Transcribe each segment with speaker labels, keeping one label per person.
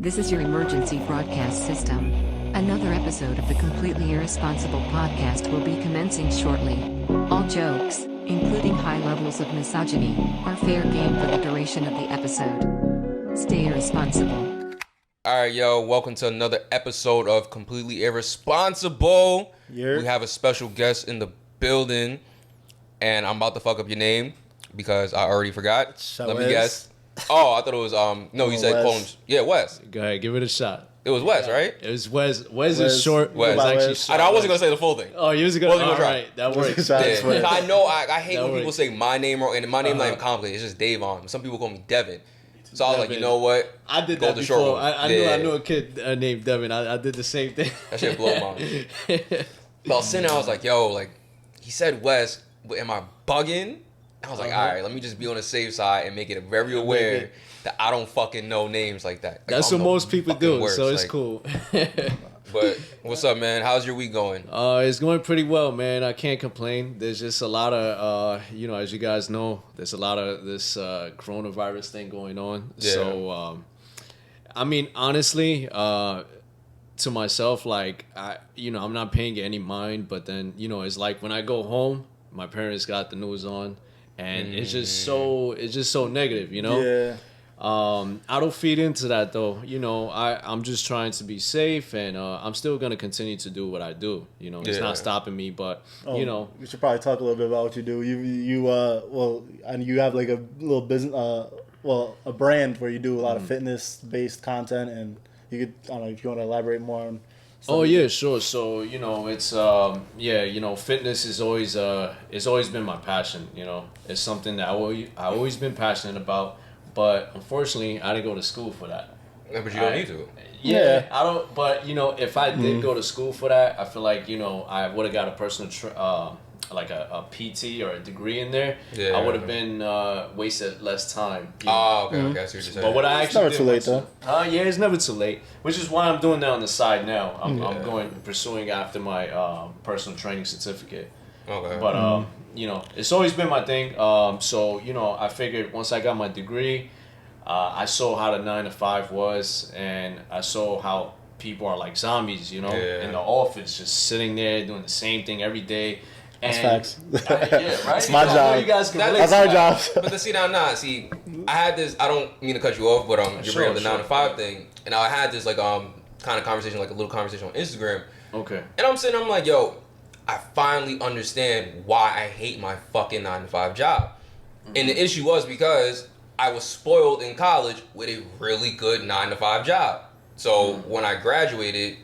Speaker 1: This is your emergency broadcast system. Another episode of the Completely Irresponsible podcast will be commencing shortly. All jokes, including high levels of misogyny, are fair game for the duration of the episode. Stay irresponsible.
Speaker 2: All right, yo, welcome to another episode of Completely Irresponsible. We have a special guest in the building, and I'm about to fuck up your name because I already forgot. Let me guess. Oh, I thought it was no. You said call him. Yeah, Wes.
Speaker 3: Go ahead, give it a shot.
Speaker 2: It was Wes, right?
Speaker 3: It was Wes. Wes is short.
Speaker 2: Wes.
Speaker 3: It's actually short.
Speaker 2: I wasn't gonna say the full thing.
Speaker 3: Oh, you was gonna.
Speaker 2: All
Speaker 3: right, that works.
Speaker 2: Yeah. I know. I hate when people
Speaker 3: works.
Speaker 2: say my name wrong, and my name's not even complicated. It's just Davon. Some people call me Devin. So I was like, you know what?
Speaker 3: I did
Speaker 2: Go
Speaker 3: that
Speaker 2: the short
Speaker 3: before.
Speaker 2: one.
Speaker 3: I knew a kid named Devin. I did the same thing.
Speaker 2: That shit blow my mind. But I was sitting there, I was like, yo, like he said Wes, but am I bugging? I was like, all right, let me just be on the safe side and make it very aware that I don't fucking know names like that. Like,
Speaker 3: That's what most people do,
Speaker 2: words,
Speaker 3: so it's
Speaker 2: like,
Speaker 3: cool.
Speaker 2: But what's up, man? How's your week going?
Speaker 3: It's going pretty well, man. I can't complain. There's just a lot of, as you guys know, there's a lot of this coronavirus thing going on.
Speaker 2: Yeah.
Speaker 3: So, I mean, honestly, to myself, like, I'm not paying any mind, but then, it's like when I go home, my parents got the news on, and it's just so negative,
Speaker 4: Yeah.
Speaker 3: I don't feed into that though. I'm just trying to be safe, and I'm still gonna continue to do what I do. It's not stopping me, but
Speaker 4: we should probably talk a little bit about what you do. And you have like a little business, a brand where you do a lot of fitness based content, and you could, I don't know if you want to elaborate more on.
Speaker 3: Oh yeah, sure. So it's fitness is always it's always been my passion. It's something that I always been passionate about. But unfortunately, I didn't go to school for that.
Speaker 2: Yeah, but you don't need to.
Speaker 3: Yeah, I don't. But if I did go to school for that, I feel like I would have got a personal like a PT or a degree in there. Yeah. I would have been wasted less time.
Speaker 2: Oh, okay. I see what you're saying.
Speaker 3: But what I actually
Speaker 4: it's never too late though.
Speaker 3: Yeah, it's never too late. Which is why I'm doing that on the side now. I'm pursuing after my personal training certificate.
Speaker 2: Okay.
Speaker 3: But it's always been my thing. So I figured once I got my degree, I saw how the 9 to 5 was, and I saw how people are like zombies, in the office, just sitting there doing the same thing every day.
Speaker 4: That's facts.
Speaker 3: Yeah, right.
Speaker 4: It's my job.
Speaker 3: You guys can
Speaker 4: That's our job.
Speaker 2: But see, I had this. I don't mean to cut you off, but you're bringing up the 9 to 5 thing, and I had this like kind of conversation, like a little conversation on Instagram.
Speaker 3: Okay.
Speaker 2: And I'm like, yo, I finally understand why I hate my fucking 9 to 5 job. Mm-hmm. And the issue was because I was spoiled in college with a really good 9 to 5 job. So when I graduated,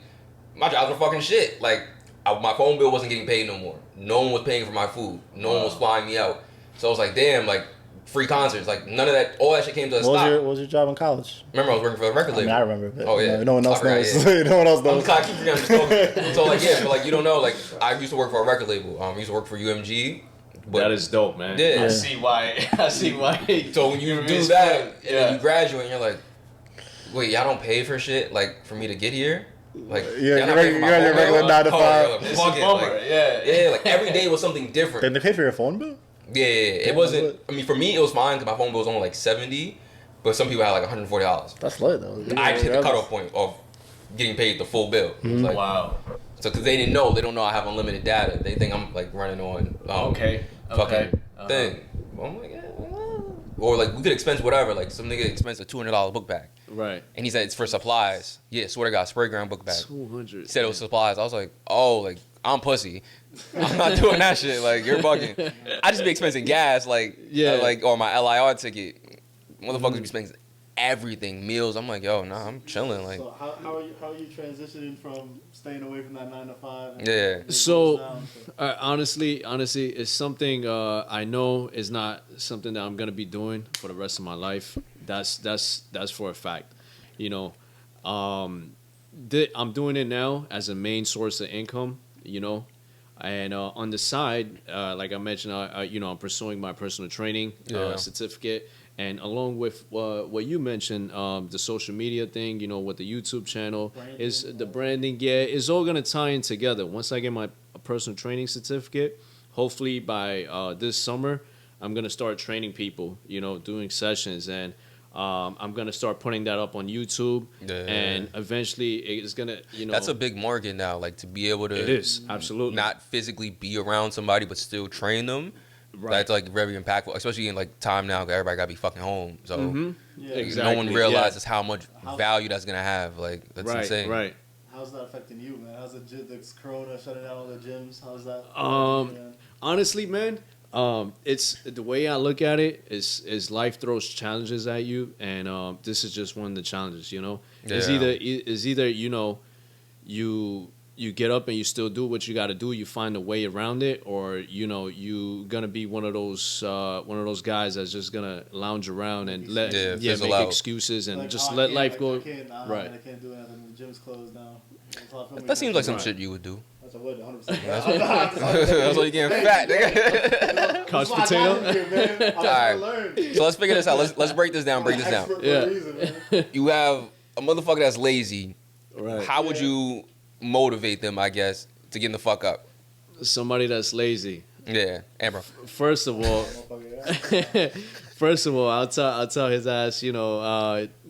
Speaker 2: my jobs were fucking shit. Like, my phone bill wasn't getting paid no more. No one was paying for my food. No one was flying me out. So I was like, damn, like, free concerts. Like, none of that, all that shit came to a stop.
Speaker 4: What was your job in college?
Speaker 2: Remember, I was working for a record label.
Speaker 4: I remember. But
Speaker 2: oh, yeah.
Speaker 4: No one else knows.
Speaker 2: Yeah.
Speaker 4: No one else knows.
Speaker 2: I keep forgetting I'm just talking. So, like, yeah, but, like, you don't know. Like, I used to work for a record label. I used to work for UMG. But
Speaker 3: that is dope, man.
Speaker 2: Yeah.
Speaker 3: I see why.
Speaker 2: So when you do that, and then you graduate, and you're like, wait, y'all don't pay for shit, like, for me to get here? Like,
Speaker 4: you're on your regular 9 to 5.
Speaker 3: It's a bummer.
Speaker 2: Like, yeah, like, every day was something different.
Speaker 4: Did they pay for your phone bill?
Speaker 2: Yeah. It wasn't, I mean, for me, it was fine, because my phone bill was only, like, $70, but some people had, like, $140.
Speaker 4: That's lit, though.
Speaker 2: I just hit the cutoff point of getting paid the full bill. It was like,
Speaker 3: wow.
Speaker 2: So, because they don't know I have unlimited data. They think I'm, like, running on fucking thing. I'm like, yeah. Or, like, we could expense whatever. Like, some nigga expensed a $200 book bag.
Speaker 3: Right.
Speaker 2: And he said it's for supplies. Yeah, swear to God, spray ground book bag.
Speaker 3: 200.
Speaker 2: He said it was supplies. I was like, oh, like, I'm pussy. I'm not doing that shit. Like, you're bugging. I just be expensing gas, like, or my LIR ticket. Motherfuckers be spending everything, meals. I'm like, yo, nah, I'm chilling. Like,
Speaker 4: so how are you transitioning from staying away from that 9 to 5?
Speaker 2: Yeah.
Speaker 3: So, honestly, it's something I know is not something that I'm gonna be doing for the rest of my life. That's for a fact. I'm doing it now as a main source of income. And on the side, like I mentioned, I'm pursuing my personal training certificate. And along with what you mentioned, the social media thing, with the YouTube channel, is the branding. Yeah, it's all gonna tie in together. Once I get my personal training certificate, hopefully by this summer, I'm gonna start training people. Doing sessions, and I'm gonna start putting that up on YouTube, and eventually it's gonna,
Speaker 2: That's a big market now. Like to be able to.
Speaker 3: It is absolutely
Speaker 2: not physically be around somebody, but still train them.
Speaker 3: Right.
Speaker 2: That's like very impactful, especially in like time now. 'Cause everybody gotta be fucking home, so
Speaker 3: Exactly.
Speaker 2: no one realizes how much value that's gonna have. Like that's insane.
Speaker 3: Right.
Speaker 4: How's that affecting you, man? How's the Corona shutting down all the gyms? How's that?
Speaker 3: Honestly, man, it's the way I look at it is life throws challenges at you, and this is just one of the challenges. It's either you get up and you still do what you got to do. You find a way around it, or you gonna be one of those guys that's just gonna lounge around and make excuses and just let life go.
Speaker 4: I can't do anything. The gym's closed now.
Speaker 2: That seems like some shit you would do.
Speaker 4: That's what I would, 100%.
Speaker 2: That's why you getting fat, nigga.
Speaker 3: Couch potato.
Speaker 2: All right. So let's figure this out. Let's break this down.
Speaker 3: Yeah.
Speaker 2: You have a motherfucker that's lazy.
Speaker 3: Right.
Speaker 2: How would you motivate them, I guess, to get the fuck up?
Speaker 3: Somebody that's lazy.
Speaker 2: Yeah, Amber.
Speaker 3: First of all, I'll tell his ass,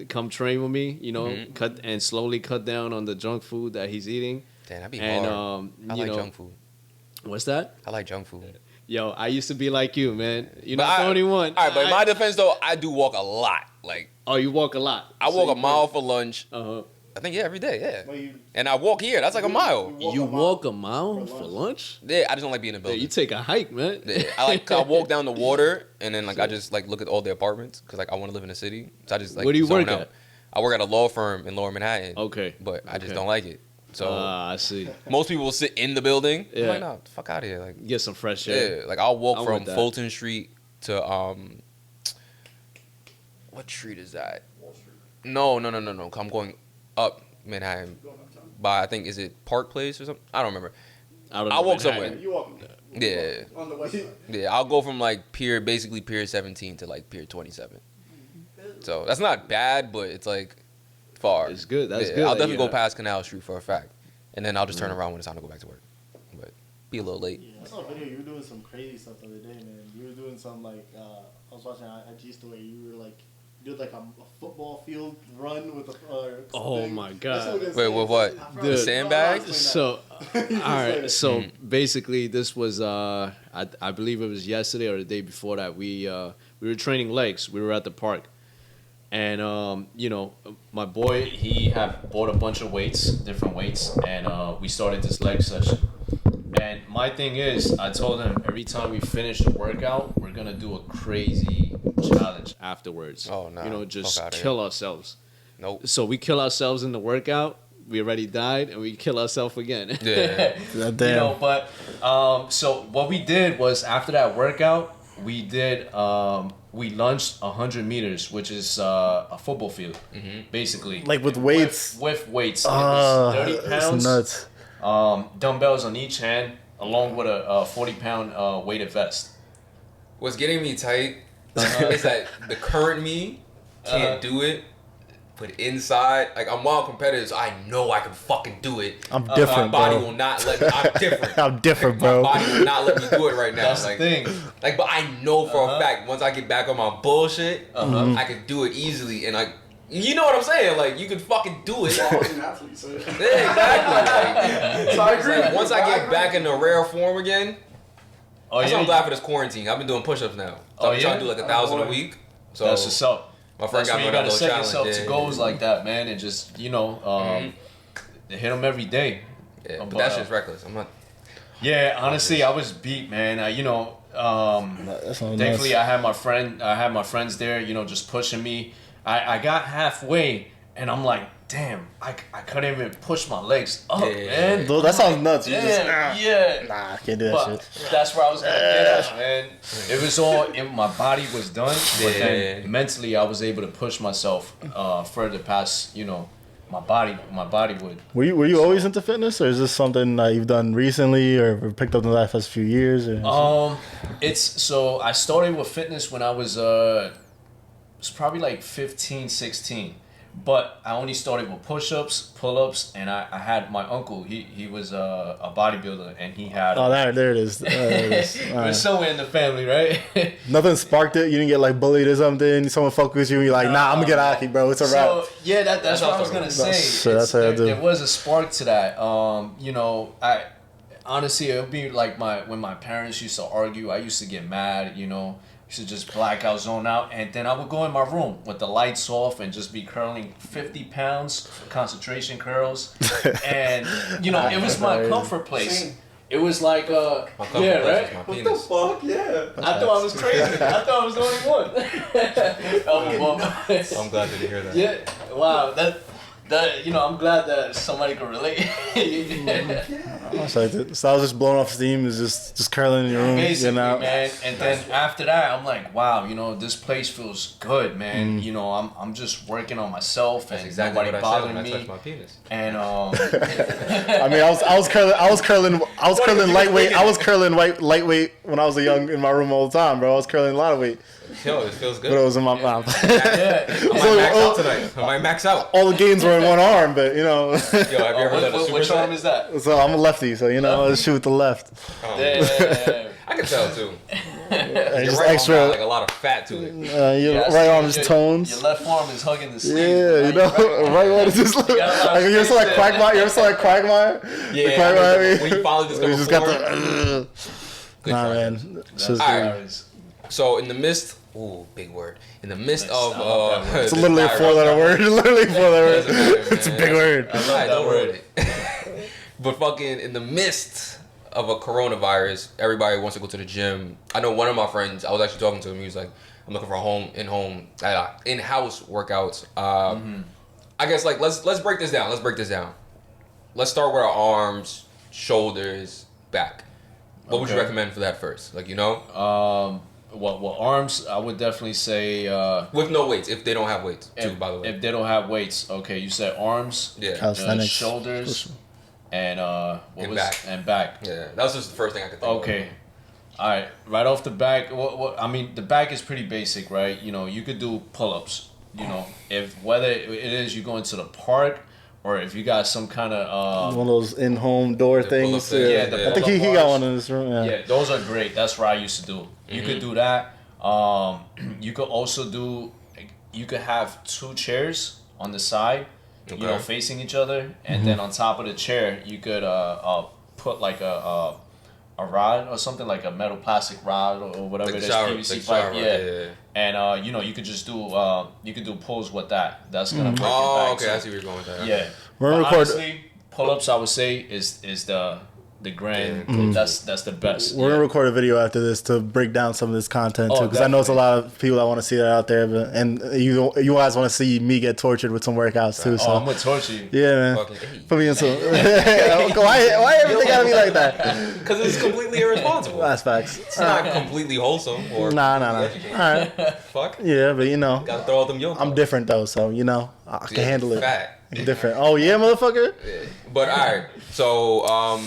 Speaker 3: come train with me, cut and slowly cut down on the junk food that he's eating.
Speaker 2: Damn, that'd be hard. I like junk food.
Speaker 3: What's that?
Speaker 2: I like junk food.
Speaker 3: Yo, I used to be like you, man. You're not the only one.
Speaker 2: All right, but in my defense, though, I do walk a lot. Like,
Speaker 3: oh, you walk a lot.
Speaker 2: I walk a mile for lunch.
Speaker 3: Uh-huh.
Speaker 2: I think, every day, and I walk here. That's like a mile.
Speaker 3: You walk a mile for lunch?
Speaker 2: Yeah, I just don't like being in a building.
Speaker 3: Yeah, you take a hike, man.
Speaker 2: Yeah, I walk down the water, and then, I just, look at all the apartments, because, I want to live in the city. So I just,
Speaker 3: Where do you work at?
Speaker 2: I work at a law firm in Lower Manhattan.
Speaker 3: Okay.
Speaker 2: But I just don't like it. So
Speaker 3: I see.
Speaker 2: Most people will sit in the building.
Speaker 3: Yeah.
Speaker 2: I'm like, no, fuck out of here. Like,
Speaker 3: get some fresh air.
Speaker 2: Yeah, I'll walk from Fulton Street to what street is that? Wall Street. No. I'm going up Manhattan. By I think is it Park Place or something? I don't remember. I'll walk somewhere.
Speaker 4: You walk on the west side.
Speaker 2: Yeah, I'll go from Pier 17 to Pier 27. So that's not bad, but it's far.
Speaker 3: It's good. That's good.
Speaker 2: I'll definitely go past Canal Street for a fact, and then I'll just turn around when it's time to go back to work. But be a little late.
Speaker 4: Yeah, I saw a video. You were doing some crazy stuff the other day, man. You were doing some I was watching an IG story. You were did a football field run with a.
Speaker 3: Oh my god!
Speaker 2: Wait, with what? The sandbags?
Speaker 3: So, all right. So basically, this was I believe it was yesterday or the day before that. We were training legs. We were at the park. And my boy, he had bought a bunch of different weights, and we started this leg session. And my thing is, I told him every time we finish the workout, we're gonna do a crazy challenge afterwards.
Speaker 2: Oh no!
Speaker 3: Just kill ourselves.
Speaker 2: Nope.
Speaker 3: So we kill ourselves in the workout. We already died, and we kill ourselves again.
Speaker 2: Yeah.
Speaker 3: Damn. But so what we did was after that workout, we did. We lunged 100 meters, which is a football field, basically.
Speaker 4: With weights?
Speaker 3: With weights. It was 30 pounds.
Speaker 4: That's nuts.
Speaker 3: Dumbbells on each hand, along with a 40-pound weighted vest.
Speaker 2: What's getting me tight is that the current me can't do it, but inside, I'm wild competitive, so I know I can fucking do it.
Speaker 4: I'm different,
Speaker 2: my body
Speaker 4: bro.
Speaker 2: will not let me. I'm different.
Speaker 4: I'm different, bro.
Speaker 2: My body will not let me do it right now.
Speaker 3: That's the thing.
Speaker 2: But I know for a fact, once I get back on my bullshit, I can do it easily. And you know what I'm saying? You can fucking do it.
Speaker 5: I was an athlete, so.
Speaker 2: Yeah, exactly.
Speaker 5: So I agree.
Speaker 2: Once I get back in the rare form again, that's why I'm
Speaker 3: yeah.
Speaker 2: glad for this quarantine. I've been doing push-ups now. So I'm trying to do 1,000 a week. So
Speaker 3: that's what's up.
Speaker 2: My friend
Speaker 3: That's
Speaker 2: got
Speaker 3: where
Speaker 2: me
Speaker 3: you
Speaker 2: on that
Speaker 3: gotta
Speaker 2: little
Speaker 3: set
Speaker 2: challenge.
Speaker 3: yourself to goals like that, man, and just hit them every day.
Speaker 2: Yeah, but that shit's reckless. I'm not.
Speaker 3: Yeah, honestly, I was beat, man. Thankfully, I had my friends there, just pushing me. I got halfway, and I'm like, damn, I couldn't even push my legs up, man.
Speaker 4: Though that sounds nuts. You
Speaker 3: Nah,
Speaker 4: I can't do that
Speaker 3: but
Speaker 4: shit.
Speaker 3: that's where I was gonna get at, man. It was my body was done, but then mentally I was able to push myself further past, my body would.
Speaker 4: Were you always into fitness, or is this something that you've done recently, or picked up in the last few years? Or
Speaker 3: I started with fitness when I was it's probably 15, 16. But I only started with push-ups, pull-ups, and I had my uncle. He was a bodybuilder, and he had.
Speaker 4: Oh, there it is. There it is.
Speaker 3: We're somewhere in the family, right?
Speaker 4: Nothing sparked it. You didn't get like bullied or something. Someone fuck with you. And you're like, nah, I'm gonna get hockey, bro. It's a wrap.
Speaker 3: So yeah, that's what I was gonna say.
Speaker 4: That's what I do.
Speaker 3: There was a spark to that. You know, I honestly it would be like when my parents used to argue. I used to get mad. You know. Used to just black out, zone out, and then I would go in my room with the lights off and just be curling 50 pounds, concentration curls, and you know it was my comfort place. It was like, right?
Speaker 2: What the
Speaker 3: fuck? Yeah. I thought I was crazy. I thought I was the only one.
Speaker 2: I'm glad to hear that.
Speaker 3: Yeah. Wow. That you know, I'm glad that somebody could relate.
Speaker 4: So I was just blowing off steam, is just curling in your room,
Speaker 3: Basically,
Speaker 4: man.
Speaker 3: And then after that, I'm like, wow, you know, this place feels good, man. You know, I'm just working on myself, and
Speaker 2: exactly
Speaker 3: nobody
Speaker 2: what I said
Speaker 3: bothering
Speaker 2: when I
Speaker 3: me.
Speaker 2: touched my penis.
Speaker 3: And
Speaker 4: I mean, I was curling lightweight. I was curling lightweight when I was in my room all the time, bro. I was curling a lot of weight.
Speaker 2: Yo, it feels good.
Speaker 4: But it was in my mouth.
Speaker 2: I might max out tonight. I might max out.
Speaker 4: All the gains were in one arm, but you know.
Speaker 2: Yo, have you ever done a superset?
Speaker 3: which arm is that?
Speaker 4: So I'm a lefty, so you know, I shoot with the left.
Speaker 3: Yeah.
Speaker 2: I can tell too.
Speaker 4: And
Speaker 2: Your
Speaker 4: just
Speaker 2: right
Speaker 4: extra.
Speaker 2: arm got like a lot of fat to it.
Speaker 4: Your
Speaker 3: Yeah, I
Speaker 4: right
Speaker 3: see
Speaker 4: arm is tones.
Speaker 3: Your left arm is hugging the sleeve.
Speaker 4: Yeah, you know, right one is just like, you ever saw like Quagmire? You ever saw like Quagmire?
Speaker 2: Yeah,
Speaker 4: Quagmire.
Speaker 2: when you finally just go
Speaker 4: just got
Speaker 2: forward.
Speaker 4: the.
Speaker 2: Good
Speaker 4: Nah,
Speaker 2: try.
Speaker 4: man.
Speaker 3: That's
Speaker 2: Alright. So in the midst, big word. In the midst of,
Speaker 4: It's literally a 4-letter word. Literally a 4-letter word. It's a big word.
Speaker 3: I love that word.
Speaker 2: But fucking in the midst of a coronavirus, everybody wants to go to the gym. I know one of my friends, I was actually talking to him, he was like, I'm looking for in-house workouts. I guess like let's break this down. Let's start with our arms, shoulders, back. What would you recommend for that first? Like, you know?
Speaker 3: Well, arms, I would definitely say...
Speaker 2: with no weights, if they don't have weights, too, by the way.
Speaker 3: If they don't have weights, okay, you said arms,
Speaker 2: Yeah.
Speaker 3: shoulders, and
Speaker 2: back.
Speaker 3: And back.
Speaker 2: Yeah, that was just the first thing I could think of.
Speaker 3: Okay. All right, right off the back, I mean, the back is pretty basic, right? You know, you could do pull-ups, you know, whether it is you go into the park or if you got some kind of...
Speaker 4: one of those in-home door things.
Speaker 3: Yeah,
Speaker 4: I think he got one in this room.
Speaker 3: Yeah, those are great. That's what I used to do. You could do that. You could also do... You could have 2 chairs on the side, you know, facing each other, and then on top of the chair, you could put like a rod or something, like a metal plastic rod or whatever
Speaker 2: like
Speaker 3: it is, PVC pipe.
Speaker 2: Yeah.
Speaker 3: And you know, you could just do you could do pulls with that. That's gonna break your back.
Speaker 2: Okay, I see where you're going with that.
Speaker 3: Yeah.
Speaker 4: We're
Speaker 3: But
Speaker 4: record-
Speaker 3: honestly, pull-ups I would say is the grand. That's the best.
Speaker 4: We're gonna record a video after this to break down some of this content too, because I know it's a lot of people that want to see that out there, and you guys want to see me get tortured with some workouts too. So
Speaker 3: I'm gonna torture you.
Speaker 4: yeah, man, put me in some. Why everything gotta be like that?
Speaker 2: Because it's completely irresponsible.
Speaker 4: That's facts.
Speaker 2: It's not completely wholesome or
Speaker 4: Nah. All right.
Speaker 2: Fuck.
Speaker 4: Yeah, but you know,
Speaker 2: Gotta throw out them yolks.
Speaker 4: I'm different though, so you know, I can handle it.
Speaker 2: Fat.
Speaker 4: I'm different. Oh yeah, motherfucker.
Speaker 2: But alright, so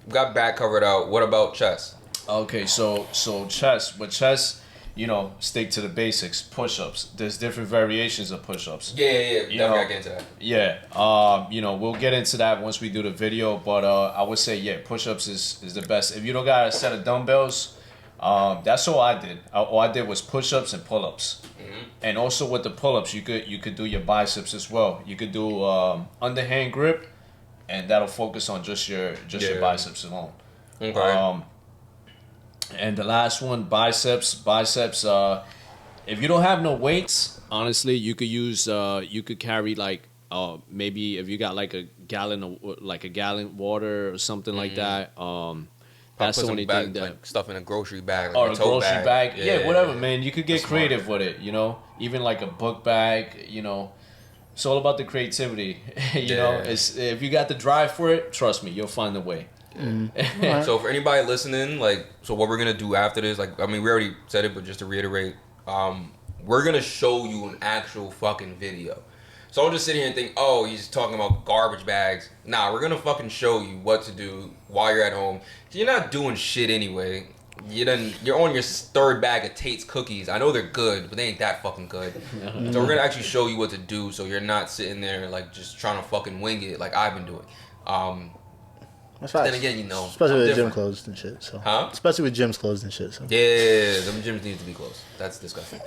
Speaker 2: we got back covered out. What about chest?
Speaker 3: Okay, so chest. With chest, you know, stick to the basics. Push-ups. There's different variations of push-ups.
Speaker 2: Yeah. Definitely gotta get into that.
Speaker 3: Yeah. You know, we'll get into that once we do the video. But I would say, yeah, push-ups is the best. If you don't got a set of dumbbells, that's all I did. All I did was push-ups and pull-ups. And also with the pull-ups, you could do your biceps as well. You could do underhand grip, and that'll focus on just your biceps alone.
Speaker 2: Okay.
Speaker 3: And the last one, biceps. If you don't have no weights,
Speaker 5: Honestly, you could use you could carry like maybe if you got like a gallon water or something like that. That's
Speaker 2: Put
Speaker 5: the
Speaker 2: some
Speaker 5: only
Speaker 2: bag,
Speaker 5: thing that
Speaker 2: like stuff in a grocery bag, like
Speaker 3: or
Speaker 2: a
Speaker 3: a
Speaker 2: tote
Speaker 3: grocery bag. Yeah, whatever,
Speaker 2: yeah.
Speaker 3: man. You could get
Speaker 2: That's
Speaker 3: creative with it, you know. Even like a book bag, you know. It's all about the creativity, you know. It's if you got the drive for it, trust me, you'll find a way.
Speaker 2: So for anybody listening, like, so what we're gonna do after this, like, I mean, we already said it, but just to reiterate, we're gonna show you an actual fucking video. So don't just sit here and think, oh, he's talking about garbage bags. Nah, we're gonna fucking show you what to do while you're at home. You're not doing shit anyway. You're on your third bag of Tate's cookies. I know they're good, but they ain't that fucking good. So we're gonna actually show you what to do, so you're not sitting there like just trying to fucking wing it like I've been doing.
Speaker 4: That's
Speaker 2: Then again, you know,
Speaker 4: especially
Speaker 2: I'm
Speaker 4: with
Speaker 2: different.
Speaker 4: gym closed and shit. So,
Speaker 2: Huh?
Speaker 4: especially with gyms closed and shit. So,
Speaker 2: Yeah, them gyms need to be closed. That's disgusting.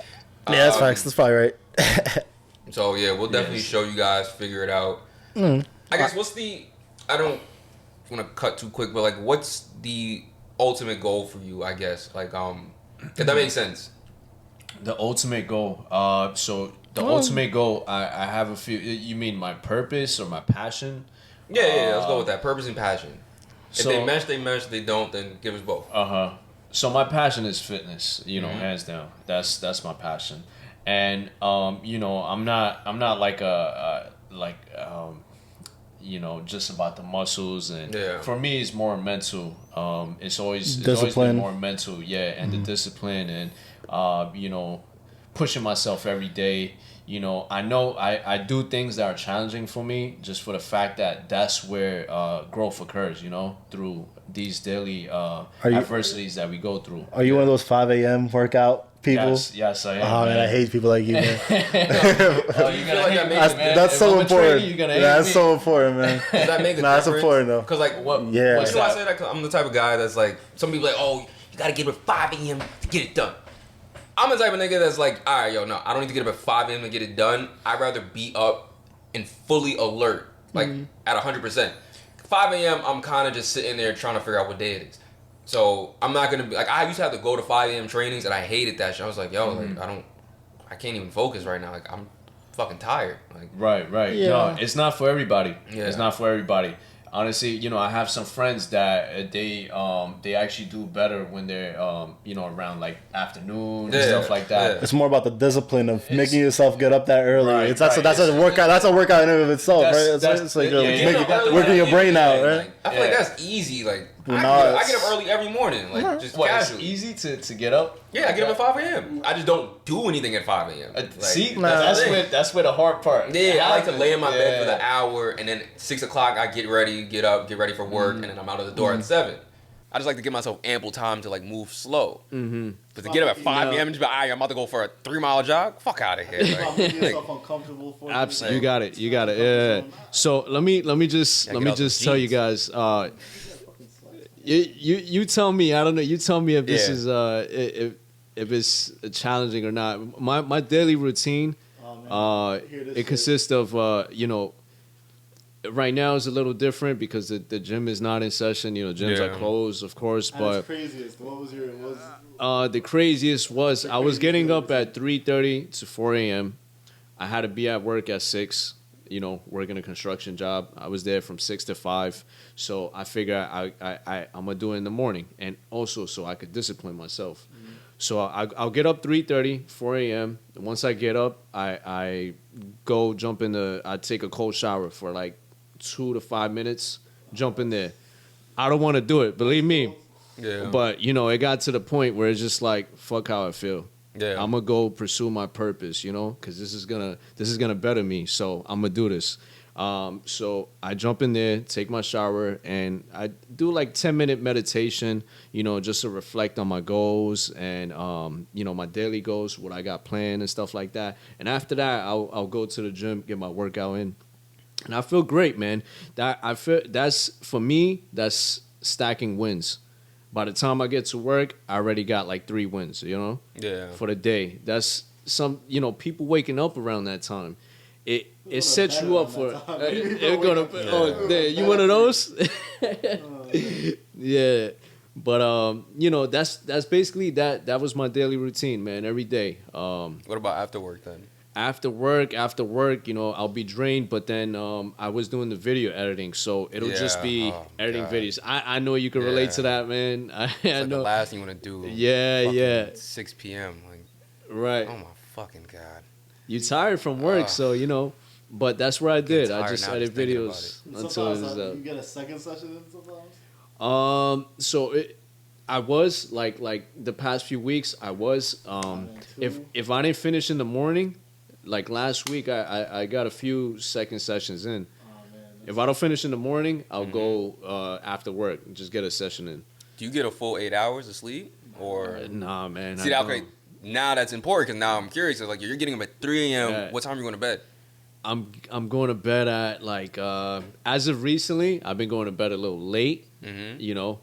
Speaker 4: yeah, that's facts. That's probably right.
Speaker 2: So yeah, we'll definitely show you guys, figure it out. I guess I don't want to cut too quick, but like, what's the ultimate goal for you? I guess like if that makes sense.
Speaker 3: The ultimate goal. So the ultimate goal. I have a few. You mean my purpose or my passion?
Speaker 2: Yeah. Let's go with that. Purpose and passion. If
Speaker 3: So-
Speaker 2: they mesh, they mesh. If they don't, then give us both.
Speaker 3: So my passion is fitness, hands down. That's my passion, and I'm not like just about the muscles, and for me it's more mental. It's always been more mental, and the discipline, and pushing myself every day. I know I do things that are challenging for me just for the fact that that's where growth occurs, through these daily adversities that we go through.
Speaker 4: Are you one of those 5 a.m. workout people?
Speaker 3: Yes, I am.
Speaker 4: Oh man, I hate people like you, man.
Speaker 3: Oh, you're gonna hate me, man.
Speaker 4: That's
Speaker 3: If
Speaker 4: so
Speaker 3: I'm a
Speaker 4: important.
Speaker 3: trainer, you're gonna hate
Speaker 4: That's
Speaker 3: me.
Speaker 4: so important, man.
Speaker 2: Does that make a
Speaker 4: Nah, that's
Speaker 2: difference?
Speaker 4: important though.
Speaker 2: Because like what?
Speaker 4: Yeah.
Speaker 2: You know why I say that? 'Cause I'm the type of guy that's like some people like, oh, you gotta get up at 5 a.m. to get it done. I'm the type of nigga that's like, all right, yo, no, I don't need to get up at 5 a.m. to get it done. I'd rather be up and fully alert, like at 100%. 5 a.m. I'm kind of just sitting there trying to figure out what day it is. So I'm not gonna be like, I used to have to go to 5 a.m. trainings and I hated that shit. I was like, yo, like I can't even focus right now. Like I'm fucking tired. Like
Speaker 3: Right.
Speaker 4: Yeah.
Speaker 3: No, it's not for everybody.
Speaker 2: Yeah.
Speaker 3: It's not for everybody. Honestly, I have some friends that they actually do better when they're around like afternoon and stuff like that.
Speaker 4: It's more about the discipline of making yourself get up that early.
Speaker 3: Right,
Speaker 4: That's
Speaker 3: right.
Speaker 4: a workout. That's a workout in and of itself,
Speaker 3: That's-
Speaker 4: right? It's like
Speaker 2: getting up early
Speaker 4: working your
Speaker 2: is
Speaker 4: brain
Speaker 2: easy,
Speaker 4: out,
Speaker 2: like,
Speaker 4: right?
Speaker 2: I feel like that's easy. Like
Speaker 4: Well,
Speaker 2: I get up early every morning, like just
Speaker 3: What, it's
Speaker 2: casually.
Speaker 3: easy to get up?
Speaker 2: Yeah, I get up at 5 a.m. I just don't do anything at 5 a.m. Like,
Speaker 3: See,
Speaker 2: that's the thing.
Speaker 3: that's where the hard part.
Speaker 2: Yeah, I like to lay in my bed for
Speaker 3: Yeah.
Speaker 2: the hour, and then 6 o'clock I get ready, get up, get ready for work, and then I'm out of the door at 7. I just like to give myself ample time to like move slow. But to get up at 5 a.m. and just be like, all right, I'm about to go for a 3-mile jog, fuck out of here. Like,
Speaker 4: uncomfortable for
Speaker 3: Absolutely, you got it. Yeah. So let me just
Speaker 2: get out those
Speaker 3: tell you
Speaker 2: jeans.
Speaker 3: guys. You tell me. I don't know. You tell me if this is if it's challenging or not. My daily routine. It consists of right now is a little different because the gym is not in session. Gyms are closed, of course. But
Speaker 4: craziest. What was your?
Speaker 3: the craziest was I was getting up at 3:30 to 4 a.m. I had to be at work at 6. Working a construction job. I was there from 6 to 5. So I figure I'm gonna do it in the morning, and also so I could discipline myself. So I'll get up 3:30, 4 a.m. Once I get up, I go jump in I take a cold shower for like 2 to 5 minutes. Jump in there. I don't want to do it, believe me.
Speaker 2: yeah.
Speaker 3: But it got to the point where it's just like fuck how I feel.
Speaker 2: Yeah.
Speaker 3: I'm gonna go pursue my purpose, because this is gonna better me. So I'm gonna do this. So I jump in there, take my shower, and I do like 10-minute meditation, just to reflect on my goals and my daily goals, what I got planned and stuff like that. And after that, I'll go to the gym, get my workout in, and I feel great, man. For me, that's stacking wins. By the time I get to work, I already got like 3 wins,
Speaker 2: Yeah.
Speaker 3: for the day. That's some, people waking up around that time. It sets you up for. You one of those? Yeah, but that's basically that. That was my daily routine, man. Every day.
Speaker 2: What about after work then?
Speaker 3: After work, I'll be drained, but then I was doing the video editing, so it'll just be editing
Speaker 2: God.
Speaker 3: videos. I know you can relate to that, man. I
Speaker 2: It's like
Speaker 3: know.
Speaker 2: the last thing you want to do.
Speaker 3: Yeah,
Speaker 2: fucking
Speaker 3: yeah.
Speaker 2: 6 p.m. Like,
Speaker 3: Right.
Speaker 2: oh my fucking God.
Speaker 3: You tired from work, so but that's what I did. I
Speaker 2: tired
Speaker 3: just
Speaker 2: now
Speaker 3: edit
Speaker 2: just thinking
Speaker 3: videos until it was up.
Speaker 4: get a second session in sometimes.
Speaker 3: So I was like the past few weeks. I was if I didn't finish in the morning, like last week, I got a few second sessions in. If I don't finish in the morning, I'll go after work and just get a session in.
Speaker 2: Do you get a full 8 hours of sleep? Or
Speaker 3: Nah, man.
Speaker 2: see, okay, now that's important because now I'm curious. It's like you're getting up at 3 a.m.
Speaker 3: Yeah.
Speaker 2: What time are you going to bed?
Speaker 3: I'm going to bed at like as of recently, I've been going to bed a little late, you know.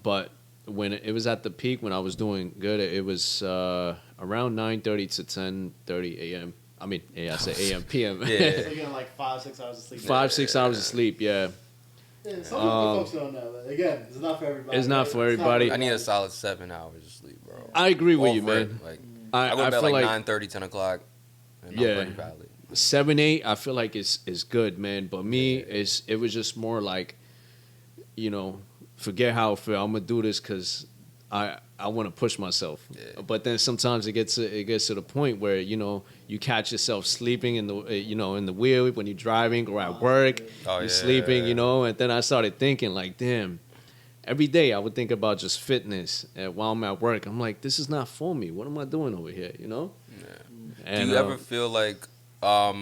Speaker 3: But when it was at the peak, when I was doing good, it was around 9:30 to 10:30 a.m. I mean, yeah, I say a.m. p.m.
Speaker 4: So you're getting like 5-6 hours of sleep.
Speaker 3: 5-6 hours of sleep, yeah.
Speaker 4: Yeah, some folks don't know that. Again, it's not for everybody.
Speaker 3: It's not for everybody.
Speaker 2: I need a solid 7 hours of sleep, bro.
Speaker 3: I agree with you,
Speaker 2: Off
Speaker 3: man.
Speaker 2: rip, Like
Speaker 3: I
Speaker 2: I go to bed
Speaker 3: feel
Speaker 2: like
Speaker 3: like
Speaker 2: 9:30, 10 o'clock. And
Speaker 3: Yeah.
Speaker 2: I'm pretty badly.
Speaker 3: 7-8, I feel like is good, man. But me, it was just more like, you know, forget how I feel. I'm gonna do this because I want to push myself.
Speaker 2: Yeah.
Speaker 3: But then sometimes it gets to the point where you know you catch yourself sleeping in the in the wheel when you're driving or at work.
Speaker 2: Oh,
Speaker 3: you're
Speaker 2: yeah.
Speaker 3: sleeping, you know. And then I started thinking like, damn. Every day I would think about just fitness while I'm at work. I'm like, this is not for me. What am I doing over here? You know.
Speaker 2: Yeah.
Speaker 3: And,
Speaker 2: Do you ever feel like I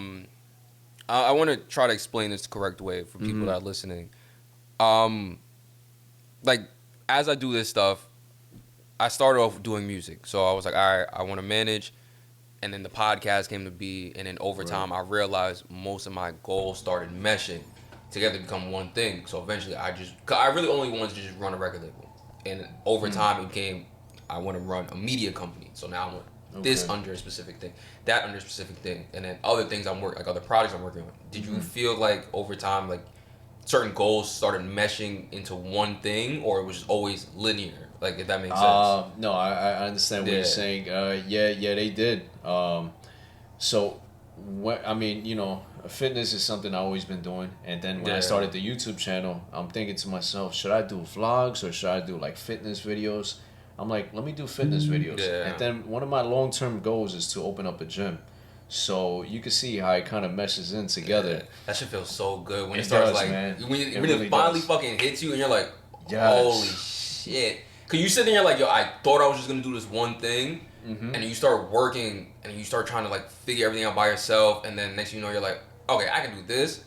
Speaker 2: want to try to explain this the correct way for people that are listening. Like as I do this stuff, I started off doing music. So I was like, all right, I want to manage. And then the podcast came to be. And then over time, I realized most of my goals started meshing together to become one thing. So eventually I really only wanted to just run a record label. And over time it became, I want to run a media company. So now I want this under a specific thing, that under a specific thing. And then other things like other projects I'm working on. Did you feel like over time, like certain goals started meshing into one thing, or it was just always linear? Like, if that makes sense.
Speaker 3: No, I understand what you're saying. Yeah, they did. So, I mean, you know, fitness is something I've always been doing. And then when I started the YouTube channel, I'm thinking to myself, should I do vlogs or should I do like fitness videos? I'm like, let me do fitness videos.
Speaker 2: Yeah.
Speaker 3: And then one of my long-term goals is to open up a gym. So you can see how it kind of meshes in together.
Speaker 2: Yeah. That shit feels so good when it
Speaker 3: It
Speaker 2: starts
Speaker 3: does,
Speaker 2: like
Speaker 3: man.
Speaker 2: when
Speaker 3: It
Speaker 2: it
Speaker 3: really
Speaker 2: finally
Speaker 3: does.
Speaker 2: fucking hits you and you're like,
Speaker 3: Yes.
Speaker 2: holy shit. Cause you sit there and you're like, yo, I thought I was just gonna do this one thing, and then you start working and you start trying to like figure everything out by yourself, and then next thing you know you're like, okay, I can do this.